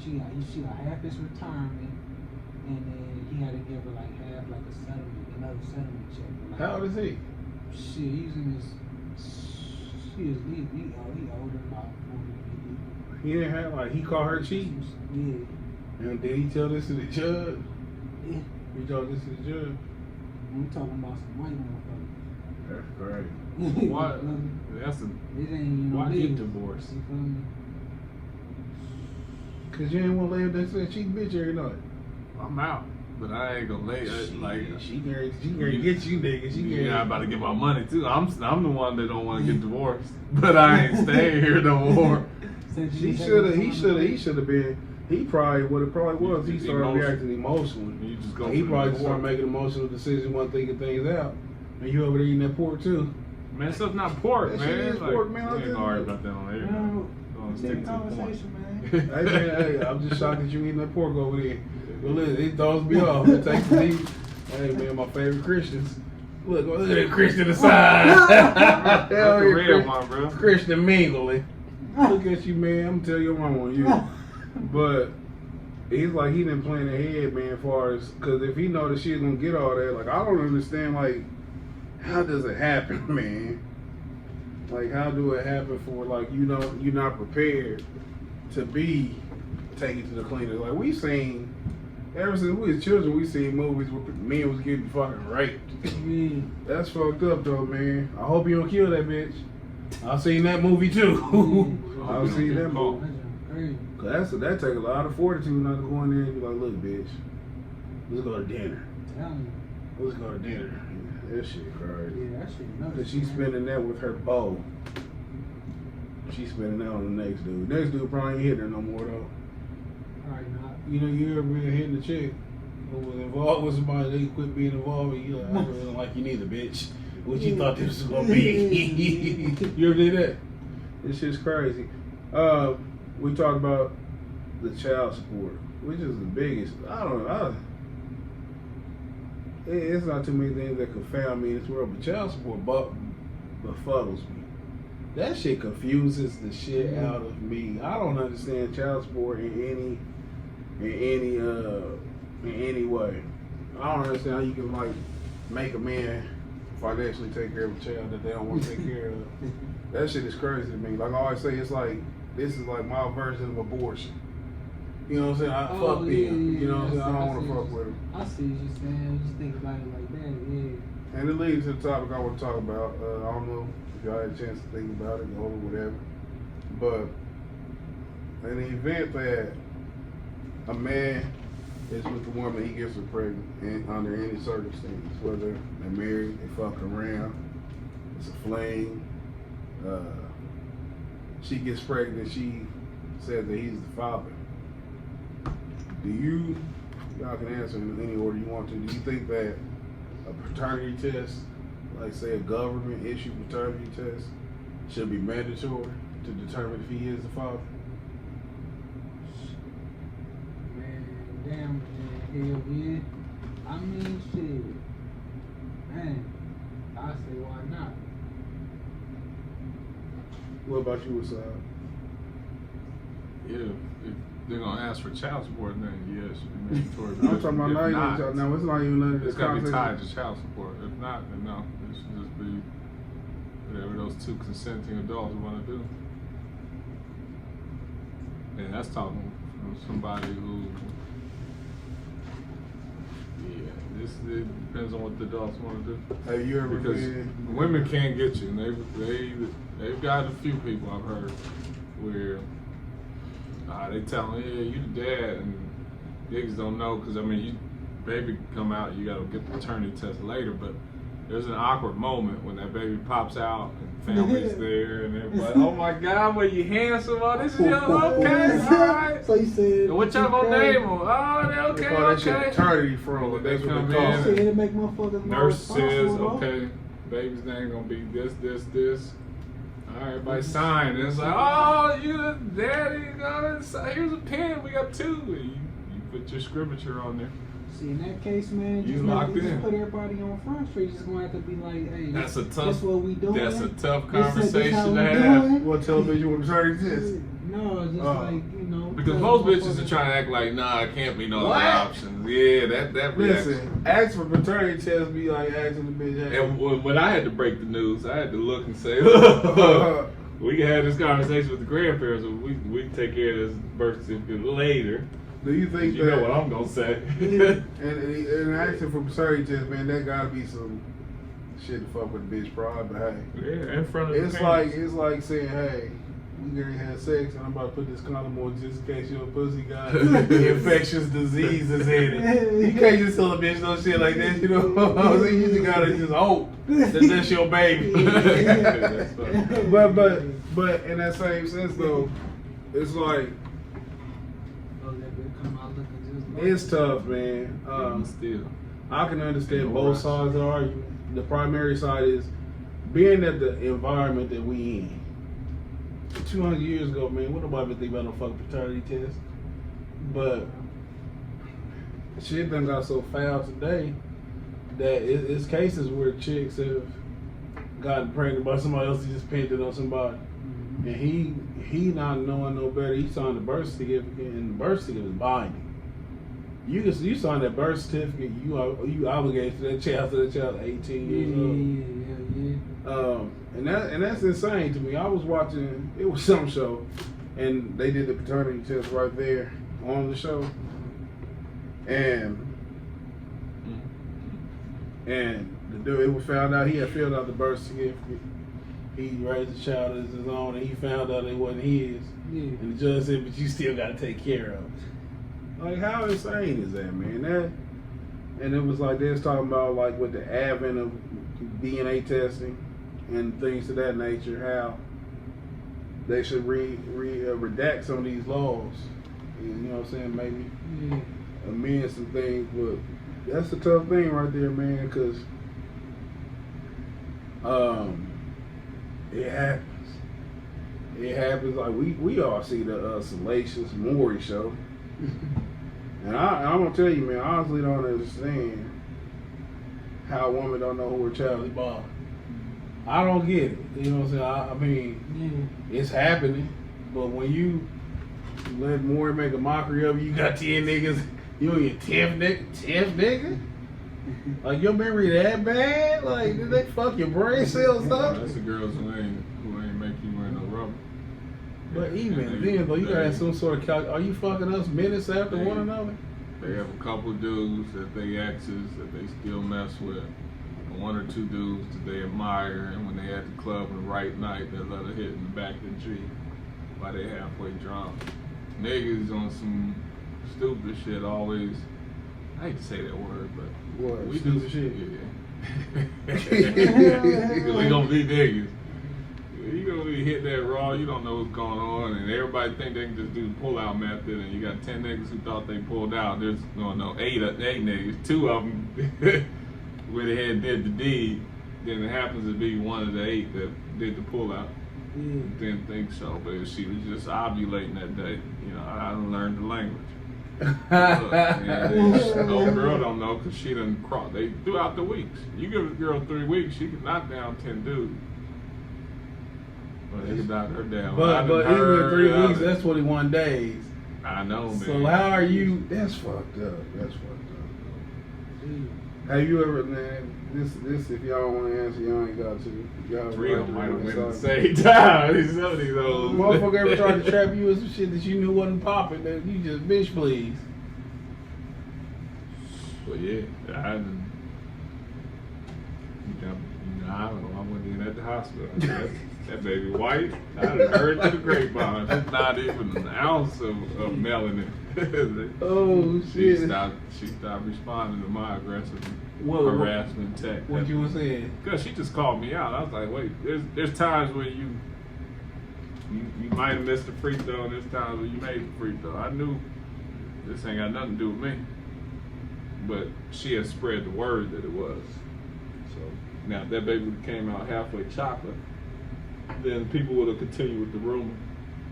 She got half his retirement, and then he had to give her half a settlement, another settlement check. How old is he? Shit, he's in his. He older, about 40, 50. He didn't have he caught her cheating. Yeah. And did he tell this to the judge? Yeah. He told this to the judge. I'm talking about some white motherfuckers. That's great. Why? That's a. It ain't Why legal. get divorced? You feel me? Cause you ain't want to lay with that cheating bitch every night. I'm out, but I ain't gonna lay She gonna get you, nigga. Yeah, I'm about to get my money too. I'm the one that don't want to get divorced, but I ain't staying here no more. He should have been. He probably what it probably was. He started reacting emotionally. You just go. He probably just started making emotional decisions, one thinking things out. And you over there eating that pork too. Man, stuff's not pork, That man. shit is pork, man. We ain't gonna argue about that on air. No, Don't stick to the point. conversation, man. Hey, I'm just shocked that you eating that pork over there. But listen, it throws me off. It takes me. Hey man, my favorite Christians. Look at that Christian aside. That's the real one, bro. Christian mingling. Look at you, man. I'm gonna tell your mama on you. But he's like he didn't plan ahead, man. As far as because if he know that she's gonna get all that, I don't understand. How does it happen, man? How do it happen for you're not prepared to be taken to the cleaners? We seen ever since we was children, we seen movies where men was getting fucking raped. That's fucked up though, man. I hope you don't kill that bitch. I've seen that movie too. I've seen that movie. Cause that take a lot of fortitude not to go in there and be like, look, bitch, let's go to dinner. Let's go to dinner. Yeah, that shit crazy. Yeah, that shit nuts. Cause she's spending that with her beau. She's spending that on the next dude. Next dude probably ain't hitting her no more though. Probably not. You ever been hitting the chick who was involved with somebody, they quit being involved and you I really don't like you neither, bitch. What you thought this was gonna be. You ever did that? This shit's crazy. We talked about the child support, which is the biggest. I don't know. It's not too many things that confound me in this world, but child support befuddles me. That shit confuses the shit out of me. I don't understand child support in any way. I don't understand how you can make a man financially take care of a child that they don't want to take care of. That shit is crazy to me. I always say, it's this is my version of abortion. You know what I'm saying? Fuck them. You know what I'm saying? I don't want to fuck with them. I see what you're saying. Just think about it like that, yeah. And it leads to the topic I want to talk about. I don't know if y'all had a chance to think about it or whatever. But in the event that a man is with a woman, he gets her pregnant under any circumstance, whether they're married, they fuck around, it's a fling, she gets pregnant, she says that he's the father. Y'all can answer in any order you want to, do you think that a paternity test, like say a government issued paternity test, should be mandatory to determine if he is the father? Damn, hell yeah. I mean, shit. Man, I say why not? What about you, Asad? Yeah, if they're gonna ask for child support, then yes, it should be mandatory. I'm talking about not even child. Now it's not even none of this It's gotta be conversation. tied to child support. If not, then no. It should just be whatever those two consenting adults want to do. And that's talking from somebody who, yeah, it depends on what the adults want to do. Have you ever Because been? women can't get you, and they've got a few people I've heard where they tell them, yeah, you the dad, and niggas don't know, because I mean, baby come out, you gotta get the paternity test later, but there's an awkward moment when that baby pops out and family's there and everybody, oh my God, well you handsome, oh this is your, okay, alright. So you said, What y'all gonna name him? Oh, they okay, They call that shit okay. paternity fraud. They That's what come they call in. it. said it make motherfuckers more Nurse says, responsible, okay, baby's name gonna be this. All right, everybody sign. And it's like, oh, you the daddy, here's a pen, we got two. And you put your scripture on there. See, in that case, man, You just, locked just in. put everybody on Front Street. Just gonna have to be like, hey, That's a tough. That's what we doing. That's a tough This is conversation how to we have. doing. What television with paternity test? No, it's just like, you know. Because most bitches are trying to act like, nah, it can't be no other What? options. Yeah, that reaction. Listen, ask for paternity test be like asking the bitch. Hey, And when I had to break the news, I had to look and say, look, we can have this conversation with the grandparents, but we can take care of this birth certificate later. do you think You that? know what I'm gonna say. and asking for paternity test, man, that gotta be some shit to fuck with a bitch pride. But hey, Yeah, in front of it's the parents. like saying, hey, we gonna have sex, and I'm about to put this condom on just in case your pussy got infectious diseases in it. You can't just tell a bitch no shit like that, you know what I'm saying? You just gotta just hope that that's your baby. That's fucked up. but in that same sense though, it's like it's tough, man. Still. I can understand No both rush. sides of the argument. The primary side is being at the environment that we in. 200 years ago, man, what nobody been thinking about no fucking paternity test. But shit done got so foul today that it's cases where chicks have gotten pregnant by somebody else who just pinned it on somebody. And he not knowing no better, he signed the birth certificate, and the birth certificate is binding. You sign that birth certificate, you obligated to that child 18 years old. And that's insane to me. I was watching, it was some show, and they did the paternity test right there on the show, and the dude, it was found out he had filled out the birth certificate. He raised the child as his own, and he found out it wasn't his. Yeah. And the judge said, "But you still got to take care of it." Like, how insane is that, man? And it was like they was talking about, like, with the advent of DNA testing and things of that nature, how they should redact some of these laws. You know what I'm saying? Maybe amend some things, but that's the tough thing right there, man, because it happens. It happens. Like, we all see the Salacious Maury show. And I'm gonna tell you, man, I honestly don't understand how a woman don't know who her child is by. I don't get it. You know what I'm saying? I mean, it's happening, but when you let Maury make a mockery of you, you got 10 niggas, you on your 10th nigga? Like, your memory that bad? Like, did they fuck your brain cells up? That's the girls who ain't make you wear no rubber. But even And then, though, you gotta have they- some sort of are you fucking us minutes after They- one another? They have a couple of dudes that they exes that they still mess with. And one or two dudes that they admire, and when they at the club on the right night, they let her hit in the back of the Jeep while they halfway drunk. Niggas on some stupid shit always. I hate to say that word, but What, we stupid do shit? Yeah. We gonna be niggas. You gonna be hitting that raw, you don't know what's going on, and everybody think they can just do the pull-out method, and you got 10 niggas who thought they pulled out. There's eight niggas, 2 of them went ahead and did the deed. Then it happens to be one of the 8 that did the pull-out. Didn't think so, but she was just ovulating that day. You know, I done learned the language. No girl don't know because she done crossed. They throughout the weeks. You give a girl 3 weeks, she can knock down 10 dudes. But they knock her down. But even in 3 weeks, that's 21 days. I know, man. So how are you? That's fucked up. That's fucked up. Have you ever, man? This if y'all want to answer, y'all ain't got to. Y'all 3 of right them to might have do went it. at the same time. Some of these old Motherfucker ever tried to trap you with some shit that you knew wasn't popping? That you just bitch please. But yeah, I didn't. I don't know. I went in at the hospital. That baby white. I done heard to the grapevine. There's not even an ounce of melanin. Oh She shit! stopped responding to my aggressive What- harassment text. What you was saying? Because she just called me out. I was like, wait, there's times where you might have missed a free throw, and there's times where you made the free throw. I knew this ain't got nothing to do with me. But she had spread the word that it was. So now if that baby would have came out halfway chocolate, then people would have continued with the rumor.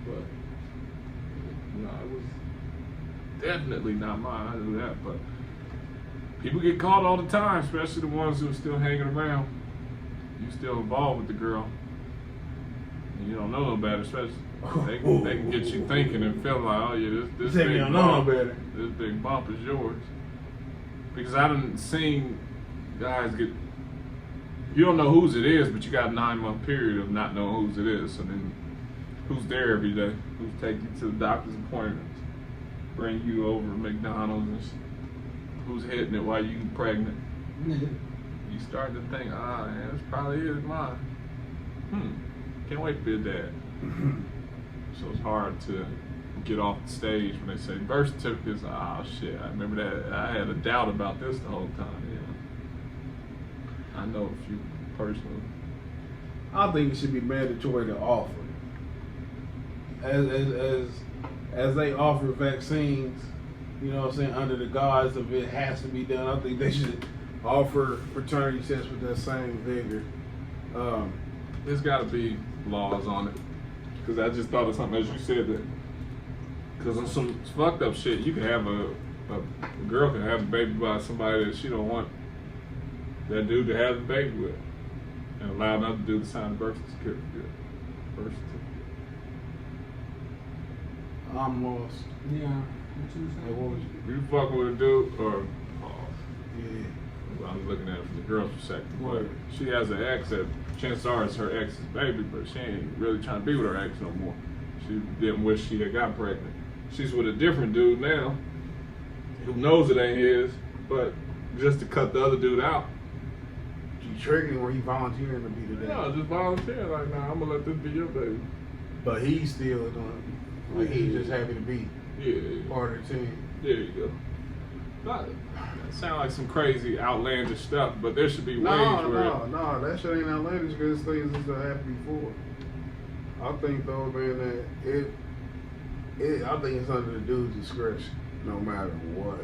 But no, it was definitely not mine. I knew that. But people get caught all the time, especially the ones who are still hanging around. You still involved with the girl. And you don't know no better, especially they can get you thinking and feeling like, oh yeah, this You say you big don't know no bump, better. this big bump is yours. Because I done seen guys get, you don't know whose it is, but you got a 9-month period of not knowing whose it is. So then who's there every day? Who's taking you to the doctor's appointments? Bring you over to McDonald's and who's hitting it while you pregnant? You start to think, man, this probably is mine. Can't wait to be a dad. So it's hard to get off the stage when they say birth certificates. Oh shit, I remember that. I had a doubt about this the whole time. I know a few personally. I think it should be mandatory to offer. As they offer vaccines, you know what I'm saying, under the guise of it has to be done, I think they should offer paternity tests with that same vigor. There's got to be laws on it. Because I just thought of something as you said that. Because on some fucked up shit, you can have a girl can have a baby by somebody that she don't want that dude to have the baby with, and allow another dude to sign the birth certificate. I'm lost. Yeah. What you Hey, what was saying? you? You fucking with a dude, or Yeah. I'm looking at it from the girl's perspective. Right. But she has an ex that chances are it's her ex's baby, but she ain't really trying to be with her ex no more. She didn't wish she had got pregnant. She's with a different dude now, who knows it ain't his, but just to cut the other dude out. You triggering where he volunteering to be the dad. Yeah, just volunteer. Like, nah, I'm gonna let this be your baby. But he's still like he's just happy to be Yeah, part of the team. there you go. That sound like some crazy outlandish stuff, but there should be ways where. No, that shit ain't outlandish because things used to happen before. I think though, man, that I think it's under the dude's discretion, no matter what.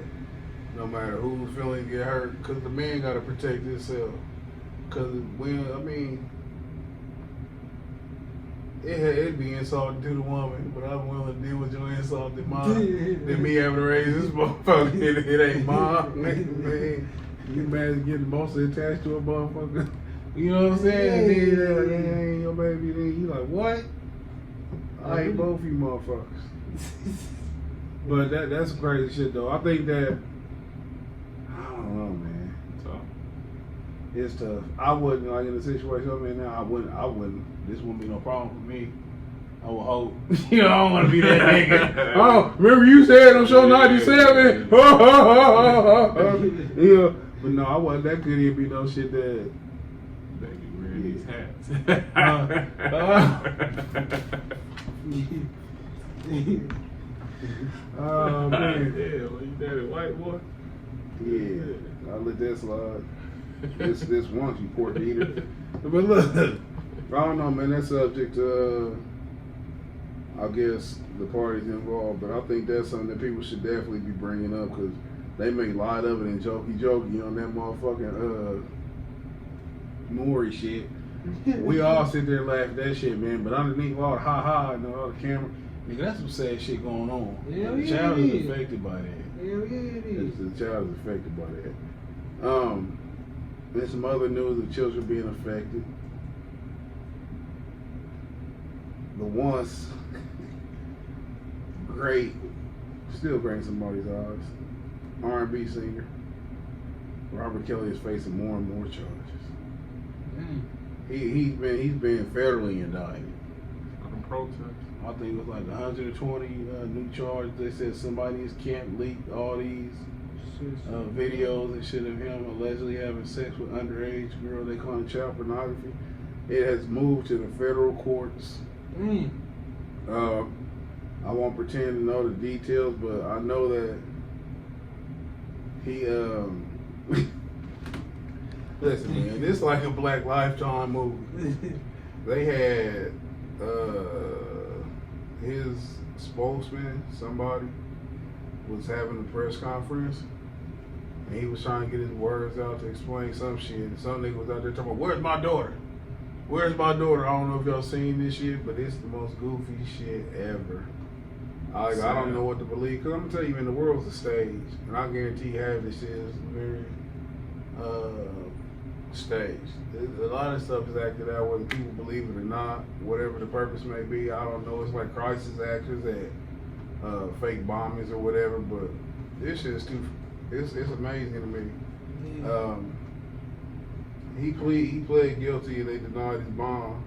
No matter whose feelings get hurt, because the man got to protect himself. Because it'd be insulting to the woman, but I'm willing to deal with your insulted mom than me having to raise this motherfucker. It ain't mom, man. You imagine getting mostly attached to a motherfucker. You know what I'm saying? And then that ain't your baby. Then you like, what? I hate both you motherfuckers. But that's crazy shit though. I think that I don't know, man. So, It's tough. I wouldn't, like in the situation I'm in now, I wouldn't. This wouldn't be no problem for me. I would hope. You know, I don't want to be that nigga. Oh, remember you said on show 97? Yeah, but no, I wasn't. That couldn't even be no shit that. They be wearing these hats. Oh man. Yeah, well, you daddy white boy. Yeah, I let that slide. This once, you pork eater. But look, I don't know, man. That subject, I guess the parties involved, but I think that's something that people should definitely be bringing up because they make light of it and jokey on that motherfucking Maury shit. We all sit there and laugh at that shit, man. But underneath all the ha and all the camera, nigga, that's some sad shit going on. Hell The yeah, child it is is. affected by that. Hell yeah, it is. The child is affected by that. There's some other news of children being affected. The once great, still great in somebody's eyes, R&B singer Robert Kelly is facing more and more charges. Dang. He's been federally indicted. Fucking protest. I think it was like 120 new charges. They said somebody in his camp leaked all these videos and shit of him allegedly having sex with underage girl. They call it child pornography. It has moved to the federal courts. Dang. I won't pretend to know the details, but I know that he listen, man, this is like a Black Lifetime movie. They had his spokesman, somebody, was having a press conference, and he was trying to get his words out to explain some shit. And some nigga was out there talking about, "Where's my daughter? Where's my daughter?" I don't know if y'all seen this shit, but it's the most goofy shit ever. I don't know what to believe, because I'm going to tell you, man, the world's a stage. And I guarantee you half this shit is very staged. A lot of stuff is acted out, whether people believe it or not, whatever the purpose may be. I don't know. It's like crisis actors at fake bombings or whatever, but this shit is it's amazing to me. Yeah. He pled guilty and they denied his bond.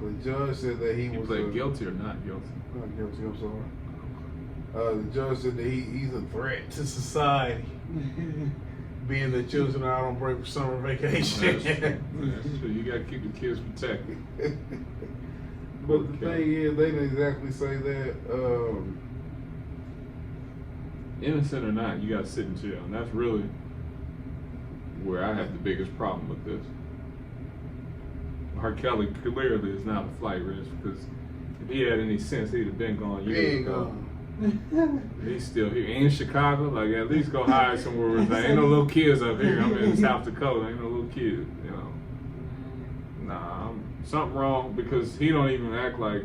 The judge said that he was pled guilty or not guilty? Not guilty, I'm sorry. The judge said that he's a threat to society, being that children are out on break for summer vacation. That's true. You gotta keep the kids protected. But the thing is, they didn't exactly say that. Innocent or not, you gotta sit in jail, and that's really where I have the biggest problem with this. R. Kelly clearly is not a flight risk, because if he had any sense, he'd have been gone years ago. He's still here. In Chicago, like, at least go hide somewhere where there ain't no little kids up here. I'm in South Dakota, ain't no little kids, you know. Nah, something wrong, because he don't even act like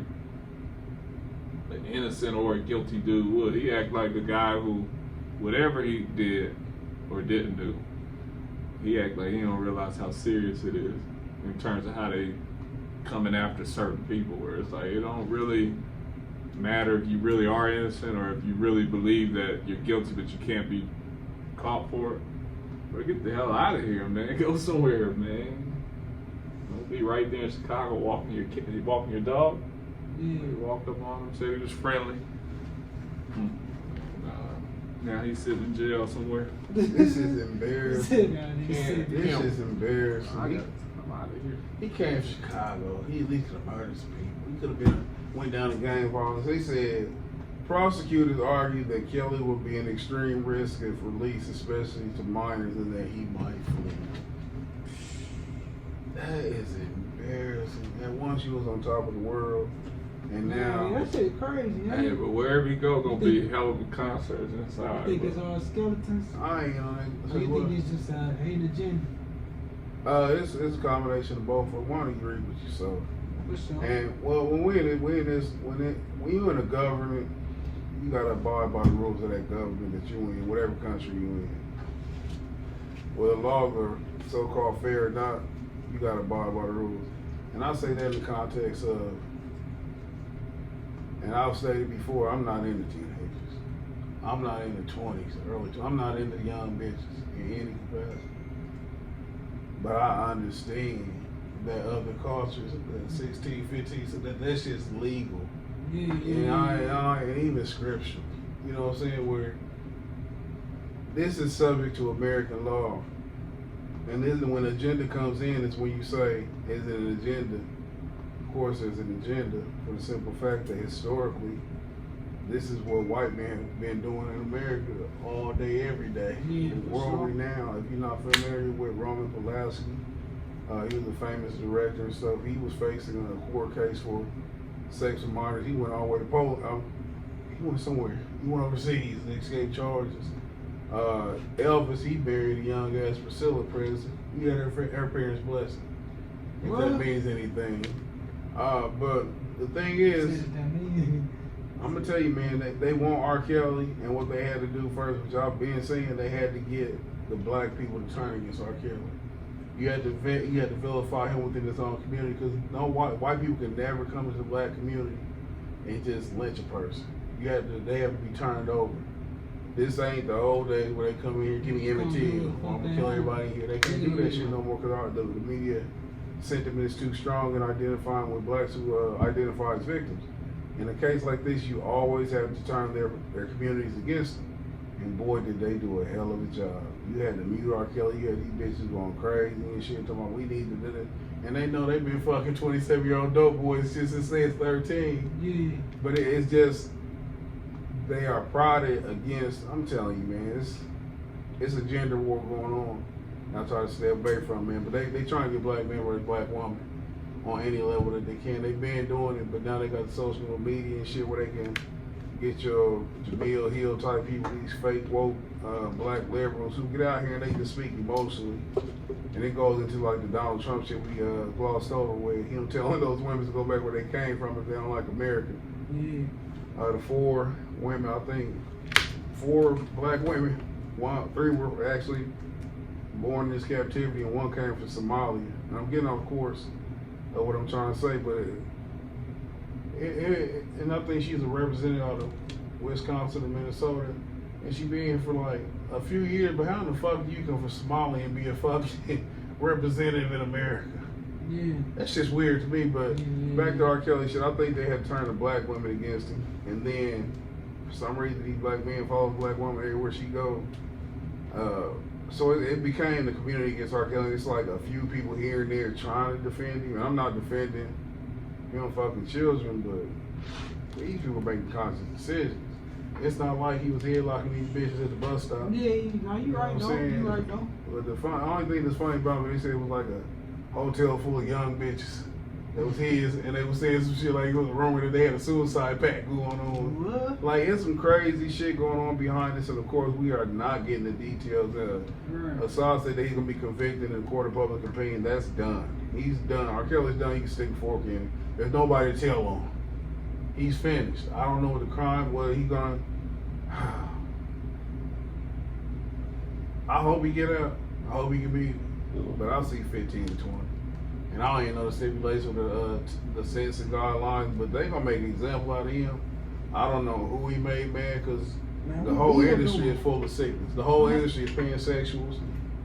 an innocent or a guilty dude would. He act like a guy who, whatever he did or didn't do, he act like he don't realize how serious it is in terms of how they coming after certain people, where it's like, it don't really matter if you really are innocent or if you really believe that you're guilty but you can't be caught for it. But get the hell out of here, man. Go somewhere, man. Don't be right there in Chicago walking your dog. Yeah. You walked up on him, said he was friendly. Now he's sitting in jail somewhere. This is embarrassing. This This is embarrassing. I'm out of here. He came from Chicago. He at least could have murdered some people. He could have went down to gang violence. They said prosecutors argued that Kelly would be an extreme risk if released, especially to minors, and that he might flee. That is embarrassing. And once you was on top of the world, and now that shit crazy. Hey, but wherever you go, gonna be hell of a concerts inside. You think it's all skeletons? I ain't on it. Or you think it's just hidden agenda? It's a combination of both. I want to agree with you, so. For sure. And well, when you in a government, you gotta abide by the rules of that government that you in, whatever country you in. Whether laws are so-called fair or not, you gotta abide by the rules. And I say that in the context of, and I've stated before, I'm not into teenagers. I'm not into 20s, early 20s. I'm not into young bitches in any capacity. But I understand that other cultures, the 16, 15, so that's just legal. Yeah, And I ain't even scriptural. You know what I'm saying? Where this is subject to American law. And this, when agenda comes in, it's when you say, is it an agenda? Of course, there's an agenda for the simple fact that historically, this is what white men have been doing in America all day, every day. Yeah, World renowned. If you're not familiar with Roman Polanski, he was a famous director and stuff. He was facing a court case for sex with minors. He went all the way to Poland. He went somewhere. He went overseas and escaped charges. Elvis, he married a young ass Priscilla Presley. He had her parents' blessing, if What? that means anything. But the thing is, I'm gonna tell you, man, they want R. Kelly, and what they had to do first, which I've been saying, they had to get the black people to turn against R. Kelly. You had to vilify him within his own community, because no white people can never come into the black community and just lynch a person. They have to be turned over. This ain't the old days where they come in here, give me M&T, I'm gonna kill everybody in here. They can't do that shit no more because the media sentiment is too strong in identifying with blacks who identify as victims. In a case like this, you always have to turn their communities against them. And boy, did they do a hell of a job. You had to mute R. Kelly, you had these bitches going crazy and shit, talking about we need to do that. And they know they've been fucking 27-year-old dope boys just since they was 13. Yeah. But it's just, they are prodded against, I'm telling you, man, it's a gender war going on. I try to stay away from it, man. But they trying to get black men with a black woman on any level that they can. They've been doing it, but now they got social media and shit where they can get your Jamil Hill type people, these fake woke black liberals who get out here and they just speak emotionally. And it goes into like the Donald Trump shit we glossed over with him telling those women to go back where they came from if they don't like America. Yeah. The 4 women, I think 4 black women, 3 were actually born in this captivity and 1 came from Somalia. And I'm getting off course of what I'm trying to say, but and I think she's a representative out of Wisconsin and Minnesota, and she been here for like a few years, but how in the fuck do you come from Somalia and be a fucking representative in America? Yeah. That's just weird to me, but back to R. Kelly shit, I think they had turned the black women against him, and then for some reason these black men follow the black woman everywhere she goes. So it became the community against R. Kelly. It's like a few people here and there trying to defend him. And I'm not defending fucking children, but these people making conscious decisions. It's not like he was headlocking these bitches at the bus stop. Yeah, no, you right though. You right though. But the only thing that's funny about it, they said it was like a hotel full of young bitches. That was his, and they was saying some shit like it was a rumor that they had a suicide pact going on. What? Like, it's some crazy shit going on behind this, and of course, we are not getting the details. Assad said that he's going to be convicted in the court of public opinion. That's done. He's done. R. Kelly's done. He can stick a fork in it. There's nobody to tell on. He's finished. I don't know what the crime was. He gonna. I hope he get out. I hope he can be. But I'll see 15 to 20. And I don't even know the stipulation of the sentencing guidelines, but they gonna make an example out of him. I don't know who he made mad, because the whole industry is full of sickness. The whole industry is pansexuals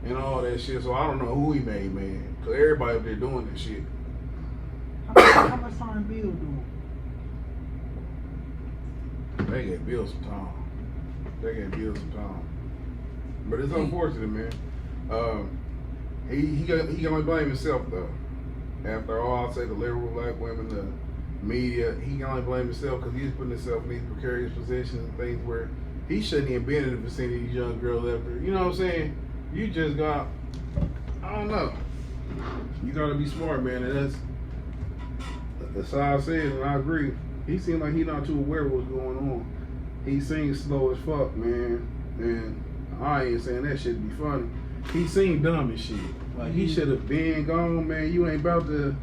and all that shit. So I don't know who he made mad, because everybody up there doing this shit. How much time Bill doing? They get Bill some time. They get Bill some time. But it's unfortunate, man. He can only blame himself though. After all, I'll say the liberal black women, the media, he can only blame himself because he's putting himself in these precarious positions and things where he shouldn't even been in the vicinity of these young girls after. You know what I'm saying? You just got, I don't know. You gotta be smart, man, and that's how I said, and I agree. He seemed like he not too aware of what's going on. He seems slow as fuck, man, and I ain't saying that shit be funny. He seemed dumb as shit. Like, he should have been gone, man. You ain't about to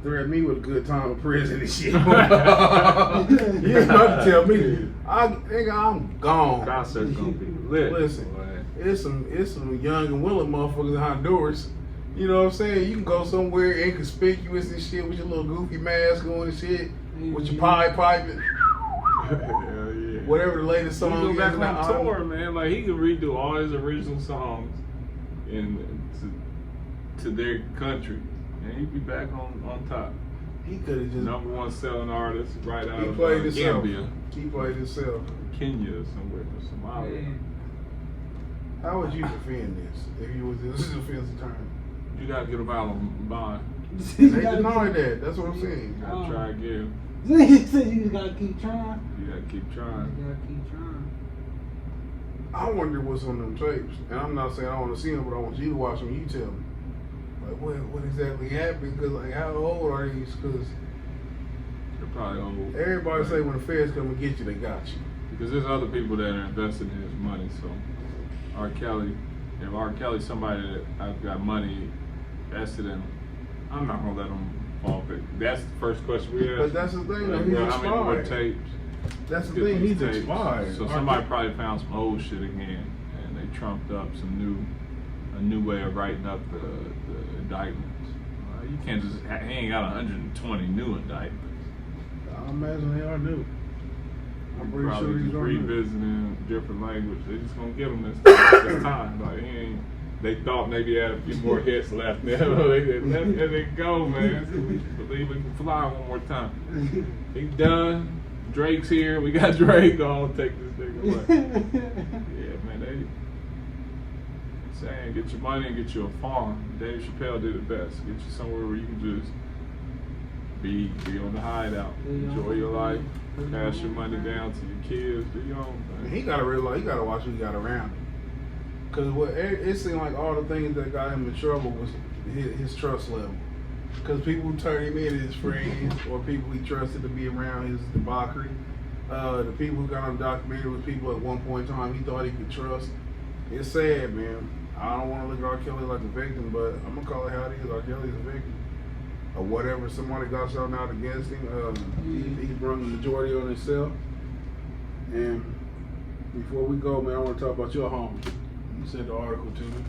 threaten me with a good time in prison and shit. You ain't about to tell me. Nigga, I'm gone. Concert's gonna be lit. Listen, it's some young and willing motherfuckers in Honduras. You know what I'm saying? You can go somewhere inconspicuous and shit with your little goofy mask on and shit, with your pipe. Yeah. Whatever the latest song he is. go back on tour, man. Like, he can redo all his original songs to their country And he'd be back on top. He could have just #1 selling artist right out he of played himself. Gambia, He played himself. Kenya, or somewhere, or Somalia. Man. How would you defend this if you was this defense attorney? You gotta get him out on bond. They denied that. That's what I'm saying. You gotta try again. You said you gotta keep trying. You gotta keep trying. You gotta keep trying. I wonder what's on them tapes. And I'm not saying I want to see them, but I want you to watch them. You tell me. Like, what exactly happened? Because, like, how old are these? Because They're probably old. everybody say when the feds come and get you, they got you. Because there's other people that are invested in his money. So R. Kelly, if R. Kelly's somebody that I've got money invested in, I'm not gonna let him fall victim. That's the first question we asked. But that's the thing, though. Like, He's well, how many more expired. tapes? That's the Get thing. these He's tapes. expired. So somebody probably found some old shit again, and they trumped up a new way of writing up the indictments. You can't just, he ain't got 120 new indictments. I imagine they are new. I'm pretty Probably sure he's just are new. revisiting different language. They just gonna give him this time. Like he ain't. They thought maybe he had a few more hits left. There they go, man. So we believe we can fly one more time. He done. Drake's here. We got Drake. I'll take this nigga away. Yeah, man. They saying get your money and get you a farm. Dave Chappelle did it best. Get you somewhere where you can just be on the hideout, enjoy your life, pass your money down to your kids, do your own thing. He gotta realize, he gotta watch who he got around him. Cause it seemed like all the things that got him in trouble was his trust level. Cause people who turned him in his friends or people he trusted to be around his debauchery. The people who got on the documentary was people at one point in time he thought he could trust. It's sad, man. I don't want to look at R. Kelly like a victim, but I'm gonna call it how it is. R. Kelly's a victim. Or whatever, somebody got something out against him. He brought the majority on himself. And before we go, man, I want to talk about your home. You sent the article to me.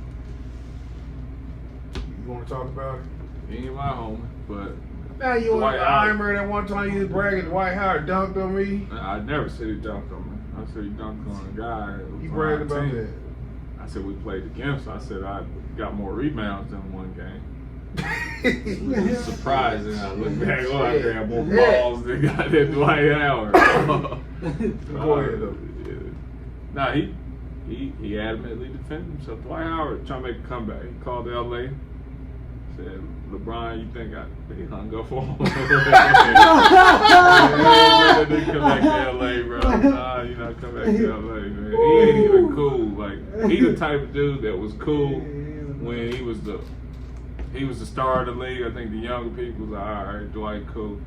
You want to talk about it? He ain't my homie, but Now you Dwight I Howard. remember that one time you was bragging Dwight Howard dunked on me. I never said he dunked on me. I said he dunked on a guy. You on bragged our about team. that. I said we played against. I said I got more rebounds than one game. It's surprising. I look back, I grabbed more balls than got that Dwight Howard. Go ahead, though. Nah, he adamantly defended himself. Dwight Howard trying to make a comeback. He called LA. Said, LeBron, you think he hung up for him? Didn't come back to LA, bro. Nah, you know, come back to LA, man. He ain't even cool. Like, he the type of dude that was cool when he was the star of the league. I think the younger people was like, all right, Dwight cool.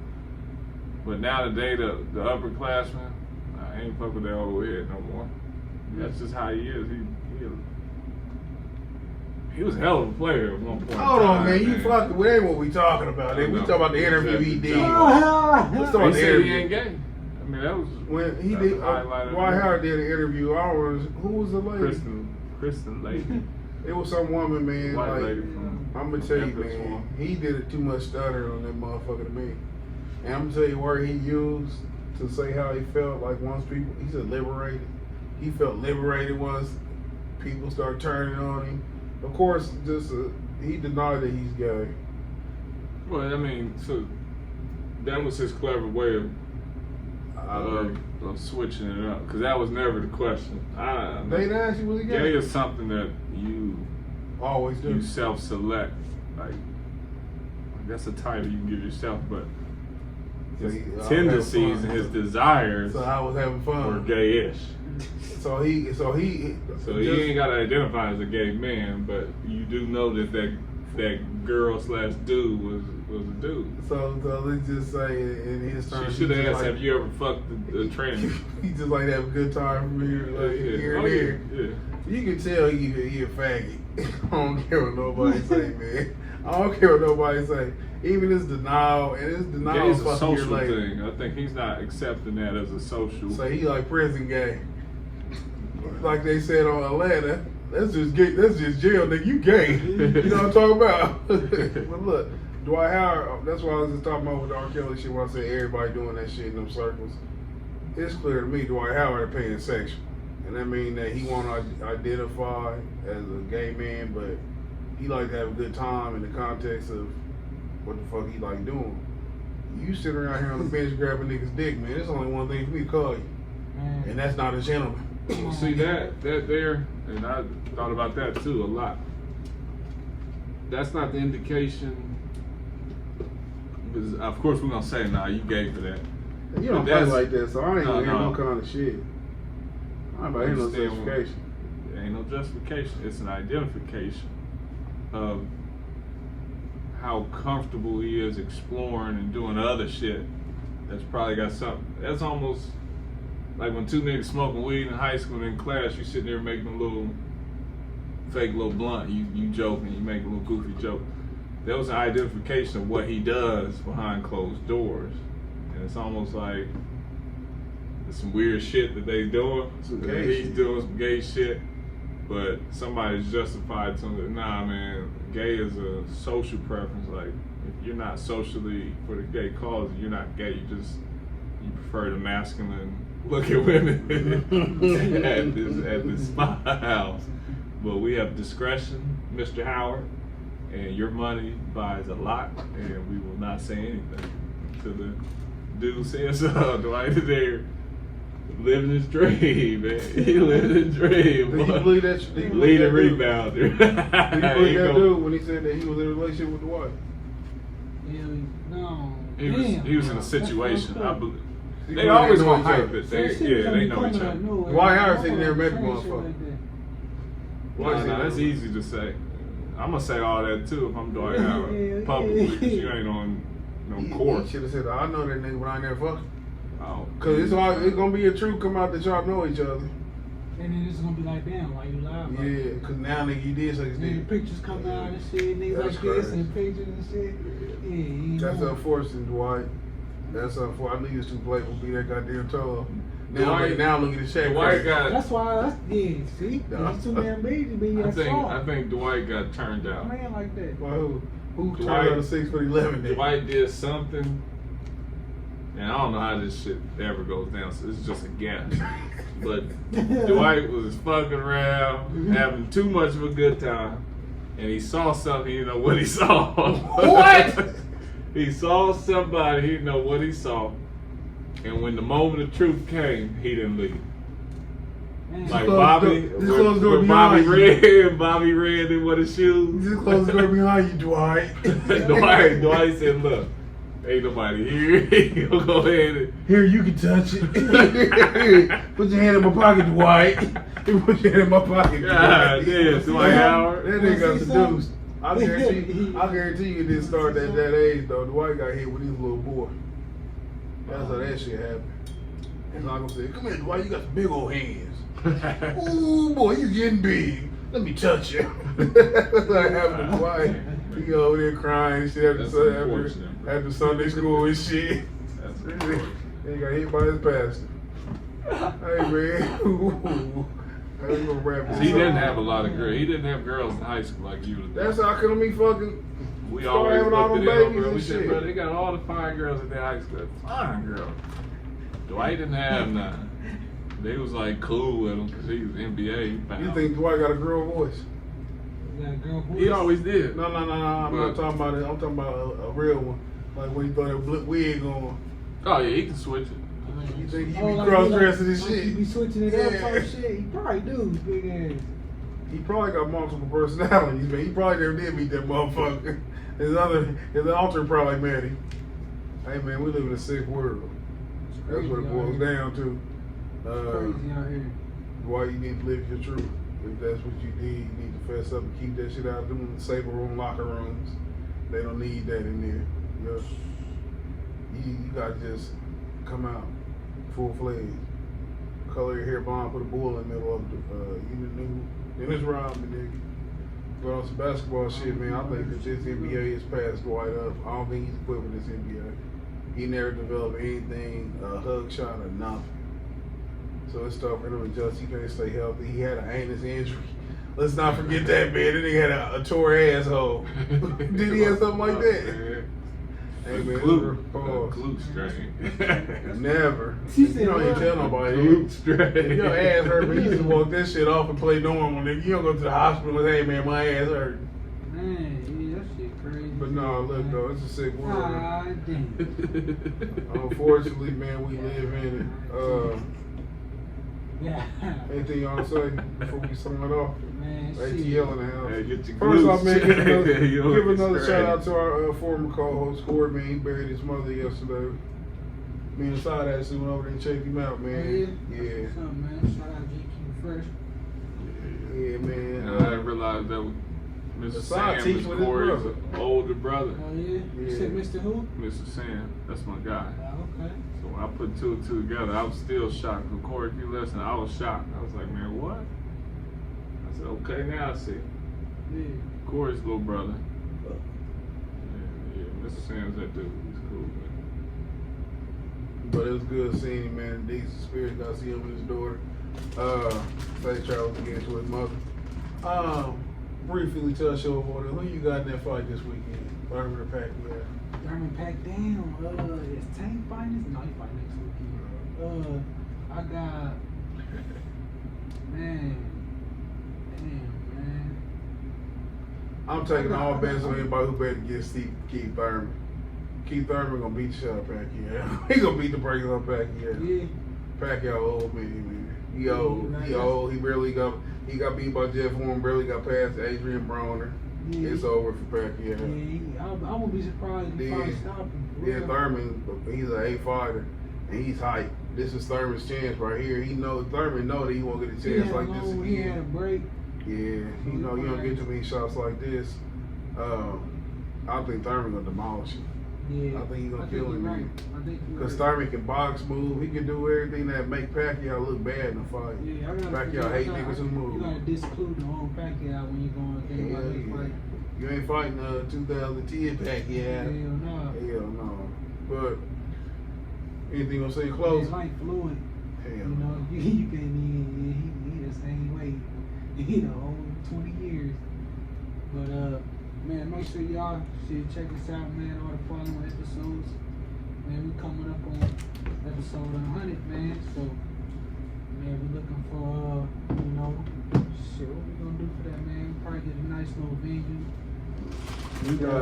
But nowadays, the upperclassmen, I ain't fuck with that old head no more. That's just how he is. He was a hell of a player at one point. Hold on, man. You fucking, we ain't what we talking about. We talking about the interview he did. Let's talk He about the said he interview. ain't gay. I mean, that was When he that did, was the highlight of Dwight the Howard did an interview. Who was the lady? Kristen lady. It was some woman, man. White Like, lady from I'm gonna tell you, Memphis, man. one. He did it too much stuttering on that motherfucker to me. And I'm gonna tell you where he used to say how he felt. Like once people, he said liberated. He felt liberated once people start turning on him. Of course, he denied that he's gay. Well, I mean, so that was his clever way of switching it up, because that was never the question. They didn't ask you was he gay. Gay is something that you Always do. you self-select. Like, that's a title you can give yourself, but his tendencies and his desires So I was having fun. were gayish. So he So he ain't got to identify as a gay man, but you do know that girl / dude was a dude. So let's just say in his terms, She should have he just asked, have you ever fucked the tranny? He just like to have a good time from here, like here and there. Yeah. You can tell he a faggot. I don't care what nobody say, man. I don't care what nobody say. Even his denial, and his Gay denial is a fucking year social later. thing. I think he's not accepting that as a social. So he like prison gay. Like they said on Atlanta, that's just gay. That's just jail, nigga. You gay. You know what I'm talking about? But look, Dwight Howard. That's why I was just talking about with the R. Kelly shit. When I said everybody doing that shit in them circles, it's clear to me Dwight Howard is pansexual, and that means that he want to identify as a gay man, but he like to have a good time in the context of what the fuck he like doing. You sit around here on the bench grabbing niggas' dick, man. There's only one thing for me to call you, and that's not a gentleman. See that there, and I thought about that too a lot. That's not the indication. Because of course we're gonna say, nah, you gay for that. You don't But play like that, so I ain't gonna hear no no. kind of shit. I ain't about to hear no Understand justification. There ain't no justification. It's an identification of how comfortable he is exploring and doing other shit. That's probably got something. That's almost like when two niggas smoking weed in high school and in class, you sitting there making a little fake little blunt. You joking, you make a little goofy joke. That was an identification of what he does behind closed doors. And it's almost like there's some weird shit that they doing. Some that gay he's shit. doing some gay shit. But somebody's justified something. Nah, man, gay is a social preference. Like, if you're not socially for the gay cause, you're not gay. You prefer the masculine look at women at this spot house. But we have discretion, Mr. Howard, and your money buys a lot, and we will not say anything to the dude says so. Dwight is there living his dream, man. He living his dream. Do you boy. believe that? Do you believe Lead a that dude? rebounder. Do you believe that dude when he said that he was in a relationship with the wife? Yeah, no. He was in a That's situation. fucked I up. believe. See, They they always know gonna each hype other. it. They That shit know be each coming out other. of nowhere. Dwight Howard said he Motherfucker never met the trash shit motherfucker. like that. Why is Nah, he- that's easy to say. I'm gonna say all that too if I'm Dwight Howard publicly, because you ain't on no court. He should have said, I know that nigga, but I ain't never fucked. Oh. Cause it's gonna be a truth come out that y'all know each other. And then it's gonna be like, damn, why you lie about it? Yeah, cause now nigga you did suck his And then dick. the pictures come out and shit, niggas That's like this crazy. and pictures and shit. Yeah, you That's know. unfortunate, Dwight. That's unfortunate. I knew you was too playful to be that goddamn tough. Dwight- Now look at the shape. Dwight got. That's why, see? Nah. He's too damn big to be that soft. I think Dwight got turned A out. man like that. Well, who turned Dwight- out a 6'11" then? Dwight did something, and I don't know how this shit ever goes down, so it's just a guess. But Dwight was fucking around, having too much of a good time, and he saw something, he didn't know what he saw. What? He saw somebody, he didn't know what he saw, and when the moment of truth came, he didn't leave. Man. Like close Bobby, the door- just close the door with Bobby behind you. Red, Bobby Red didn't wear the shoes. Just close the door behind you, Dwight. Dwight said, look, ain't nobody here. You go ahead and Here, you can touch it. Put your hand in my pocket, Dwight. Put your hand in my pocket, God damn, Dwight Howard. That nigga got See something? seduced. I guarantee you it didn't start at that age though. Dwight got hit when he was a little boy. That's how that shit happened. And I'm gonna say, come here, Dwight, you got some big old hands. Ooh, boy, you getting big. Let me touch you. That's what happened to Dwight. He over there crying and shit That's after unfortunate, bro. after Sunday school and shit. That's He unfortunate. got hit by his pastor. Hey man, ooh. Hey, we gonna wrap this He up. didn't have a lot of girls. He didn't have girls in high school like you did. That's how come he fucking. We start always having all looked them at him, babies bro. We and said, shit. bro, they got all the fine girls in their high school. Fine girls. Dwight didn't have none. They was like cool with him because he was NBA. You think Dwight got a girl voice? You got a girl voice? He always did. No. I'm not talking about it. I'm talking about a real one. Like when he throw that wig on. Oh yeah, he can switch it. You think he Oh, be like cross-dressing he and like shit? He be switching it Yeah. up type shit. He probably do, big ass. He probably got multiple personalities, man. He probably never did meet that motherfucker. His alter probably met him. Hey man, we live in a sick world. That's what it boils down to. Crazy out here. Dwight, you need to live your truth. If that's what you need, you need to fess up and keep that shit out of them saber room, locker rooms. They don't need that in there. You gotta just come out full fledged. Color your hair blonde, put a bull in the middle of the then it's rhyme, nigga. But on some basketball shit, man, I think that this NBA has passed Dwight up. I don't think he's equipped for this NBA. He never developed anything, a hug shot or nothing. So it's tough for him to adjust. He can't stay healthy. He had an anus injury. Let's not forget that, man. That nigga had a tore asshole. Did he have something like that? Hey, man, Glute strain. Never. She You said don't even what? tell nobody. Glute strain. If your ass hurt, man, you just walk that shit off and play normal, nigga. You don't go to the hospital and say, hey, man, my ass hurt. Man, yeah, that shit crazy. But no, look though, it's a sick world. Ah, damn. Unfortunately, man, we live in it. Yeah. Anything y'all say before we sum it off? Man, shit. ATL in the house. Hey, get your First off, man, glutes. give another shout out to our former co-host Corey. Man, he buried his mother yesterday. Me and Side actually went over there and checked him out, man. Yeah. Yeah. What's up, man? Shout out GQ Fresh. Yeah, man. And I didn't realize that Mr. The side Sam teach is with his Corey's brother. older brother. Oh, yeah? You Yeah. said Mr. Who? Mr. Sam, that's my guy. Oh, okay. So when I put two and two together, I was still shocked. When Corey, if you listen, I was shocked. I was like, man, what? I said, okay, now I see. Yeah. Corey's little brother. Yeah, Mr. Sam's that dude. He's cool, man. But it was good seeing him, man. Decent spirit. Got to see him and his daughter. Safe travels again to his mother. Briefly touch over who you got in that fight this weekend? Thurman or Pacquiao? Thurman packed down. Is Tank fighting this? No, he fighting next weekend. I got. Man. Damn, man. I'm taking all bets on anybody who bet against Keith Thurman. Keith Thurman gonna beat the shit out of Pacquiao. He gonna beat the brakes on Pacquiao. Yeah. Pacquiao old man. He old. He old. He barely got beat by Jeff Horn. Barely got past Adrian Broner. Yeah. It's over for Pacquiao. Yeah, I won't be surprised if he probably stop him. For Yeah, real. Thurman. He's an A fighter, and he's hype. This is Thurman's chance right here. Thurman know that he won't get a chance like this again. He had a break. Yeah, you don't get too many shots like this. I think Thurman gonna demolish him. Yeah. I think he's gonna kill him, Right. man. I think you're Because right. Thurman can box, move. He can do everything that make Pacquiao look bad in the fight. Yeah, I gotta Pacquiao hate niggas who move. You gotta disclude the whole Pacquiao when you going against Hell big yeah. fight. You ain't fighting 2010 Pacquiao. Hell no. Hell no. But anything gonna say close? It's like fluid. Hell You no. know, you can't even. He the same way. He the whole 20 years. But man, make sure y'all should check us out, man. All the following episodes. Man, we coming up on episode 100, man. So, man, we looking for shit. What we gonna do for that, man? Probably get a nice little venue.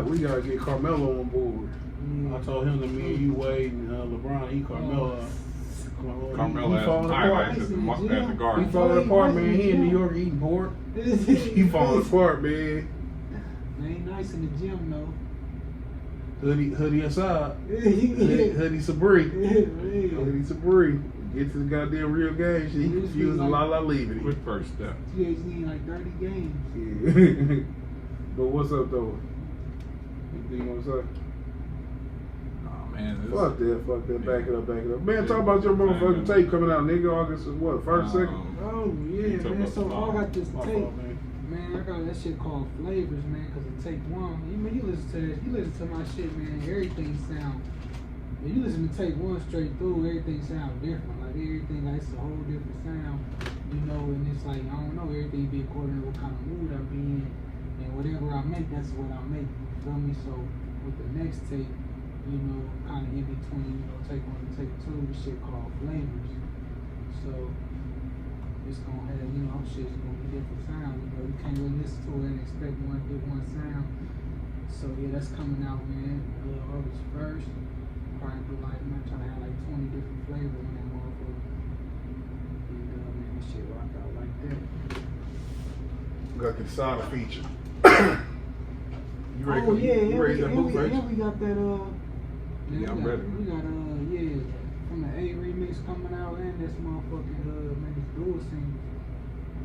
We gotta get Carmelo on board. Yeah. I told him that me and you, Wade, and LeBron, Carmelo. Carmelo he falling has apart. highlights at the He garden. falling apart, man. He in New York eating pork. He falling apart, man. Ain't nice in the gym, though. Hoodie aside. Yeah. Hoodie Sabri. Yeah. Hoodie Sabri. Get to the goddamn real game. She confused a lot of leaving. Quick first step. PhD in like 30 games. Yeah. But what's up, though? Anything you want to say? Oh, man. This, Fuck that. Back it up. Man, talk about your motherfucking tape coming out, nigga. August is what? First, second? Oh, yeah, talking man. about So the I got this My tape. fault, man. Man, I got that shit called Flavors, man, because of Take One. You listen to this, you listen to my shit, man, everything sound. When you listen to Take One straight through, everything sounds different. Like everything, like it's a whole different sound, and it's like, I don't know, everything be according to what kind of mood I be in. And whatever I make, that's what I make. You feel me? So with the next tape, kind of in between, Take One and Take Two, this shit called Flavors. So it's gonna have, shit's gonna be different sound. You can't really listen to it and expect one sound. So yeah, that's coming out, man. August 1st. Probably do like, I'm trying to have like 20 different flavors in that motherfucker. And man, this shit rock out like that. We got the Sada feature. You ready? Oh yeah, you ready to move first? we got that Yeah, I'm ready. We got from the A remix coming out and this motherfucking man, this dual scene.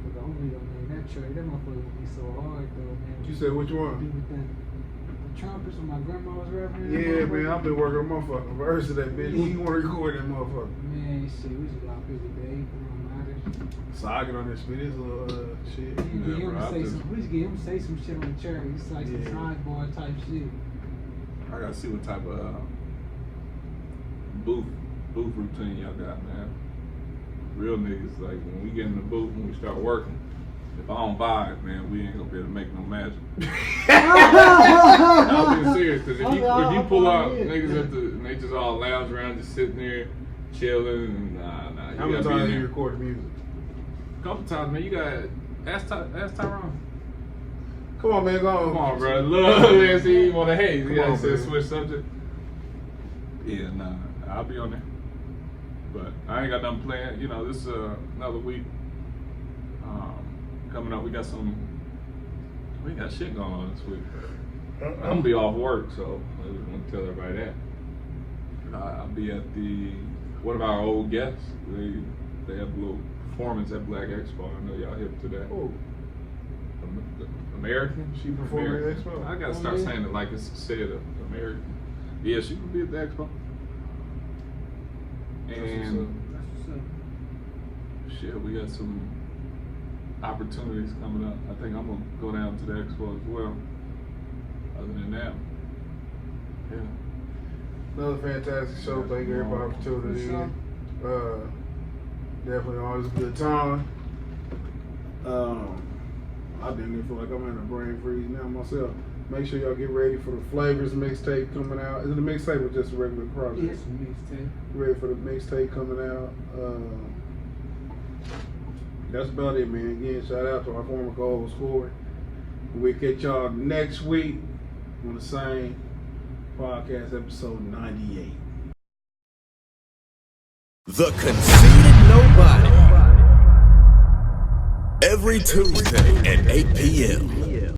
For the only man, that motherfucker would be so hard though, man. You said which one? Do with that. The trumpets when my grandma was rapping. Yeah, man, I've been working on motherfucking verse of that bitch. When you want to record that motherfucker? Man, shit, we just got busy day. It don't matter. Sogging on this shit, this little shit. We Yeah, bro, I just get him to say some shit on the chair. It's like some sidebar type shit. I gotta see what type of booth routine y'all got, man. Real niggas, like when we get in the booth, when we start working, if I don't vibe, man, we ain't gonna be able to make no magic. I'm being serious, because if you pull out niggas and they just all lounge around, just sitting there, chilling, and nah, you How many gotta be times in you there. record music? A couple times, man, you got ask Tyrone. Come on, man, go on. Come on, bro. Look, see, you want to hate. Come Yeah, on, he said man. switch subject. Yeah, nah, I'll be on there. But I ain't got nothing planned. You know, this is another week coming up. We got shit going on this week. I'm gonna be off work, so I just want to tell everybody that. I'll be at one of our old guests. They have a little performance at Black Expo. I know y'all hip to that. Oh, American? she performed at American. Expo? I gotta start saying it like it's said American. Yeah, she could be at the Expo. And shit, we got some opportunities coming up. I think I'm gonna go down to the Expo as well. Other than that, yeah. Another fantastic show. Thank everybody for tuning in. Definitely always a good time. I didn't feel like I'm in a brain freeze now myself. Make sure y'all get ready for the Flavors mixtape coming out. Is it a mixtape or just a regular project? Yes, mixtape. Ready for the mixtape coming out. That's about it, man. Again, shout out to our former co-host Corey. We'll catch y'all next week on the same podcast, episode 98. The Conceited Knowbody. Every Tuesday at 8 p.m.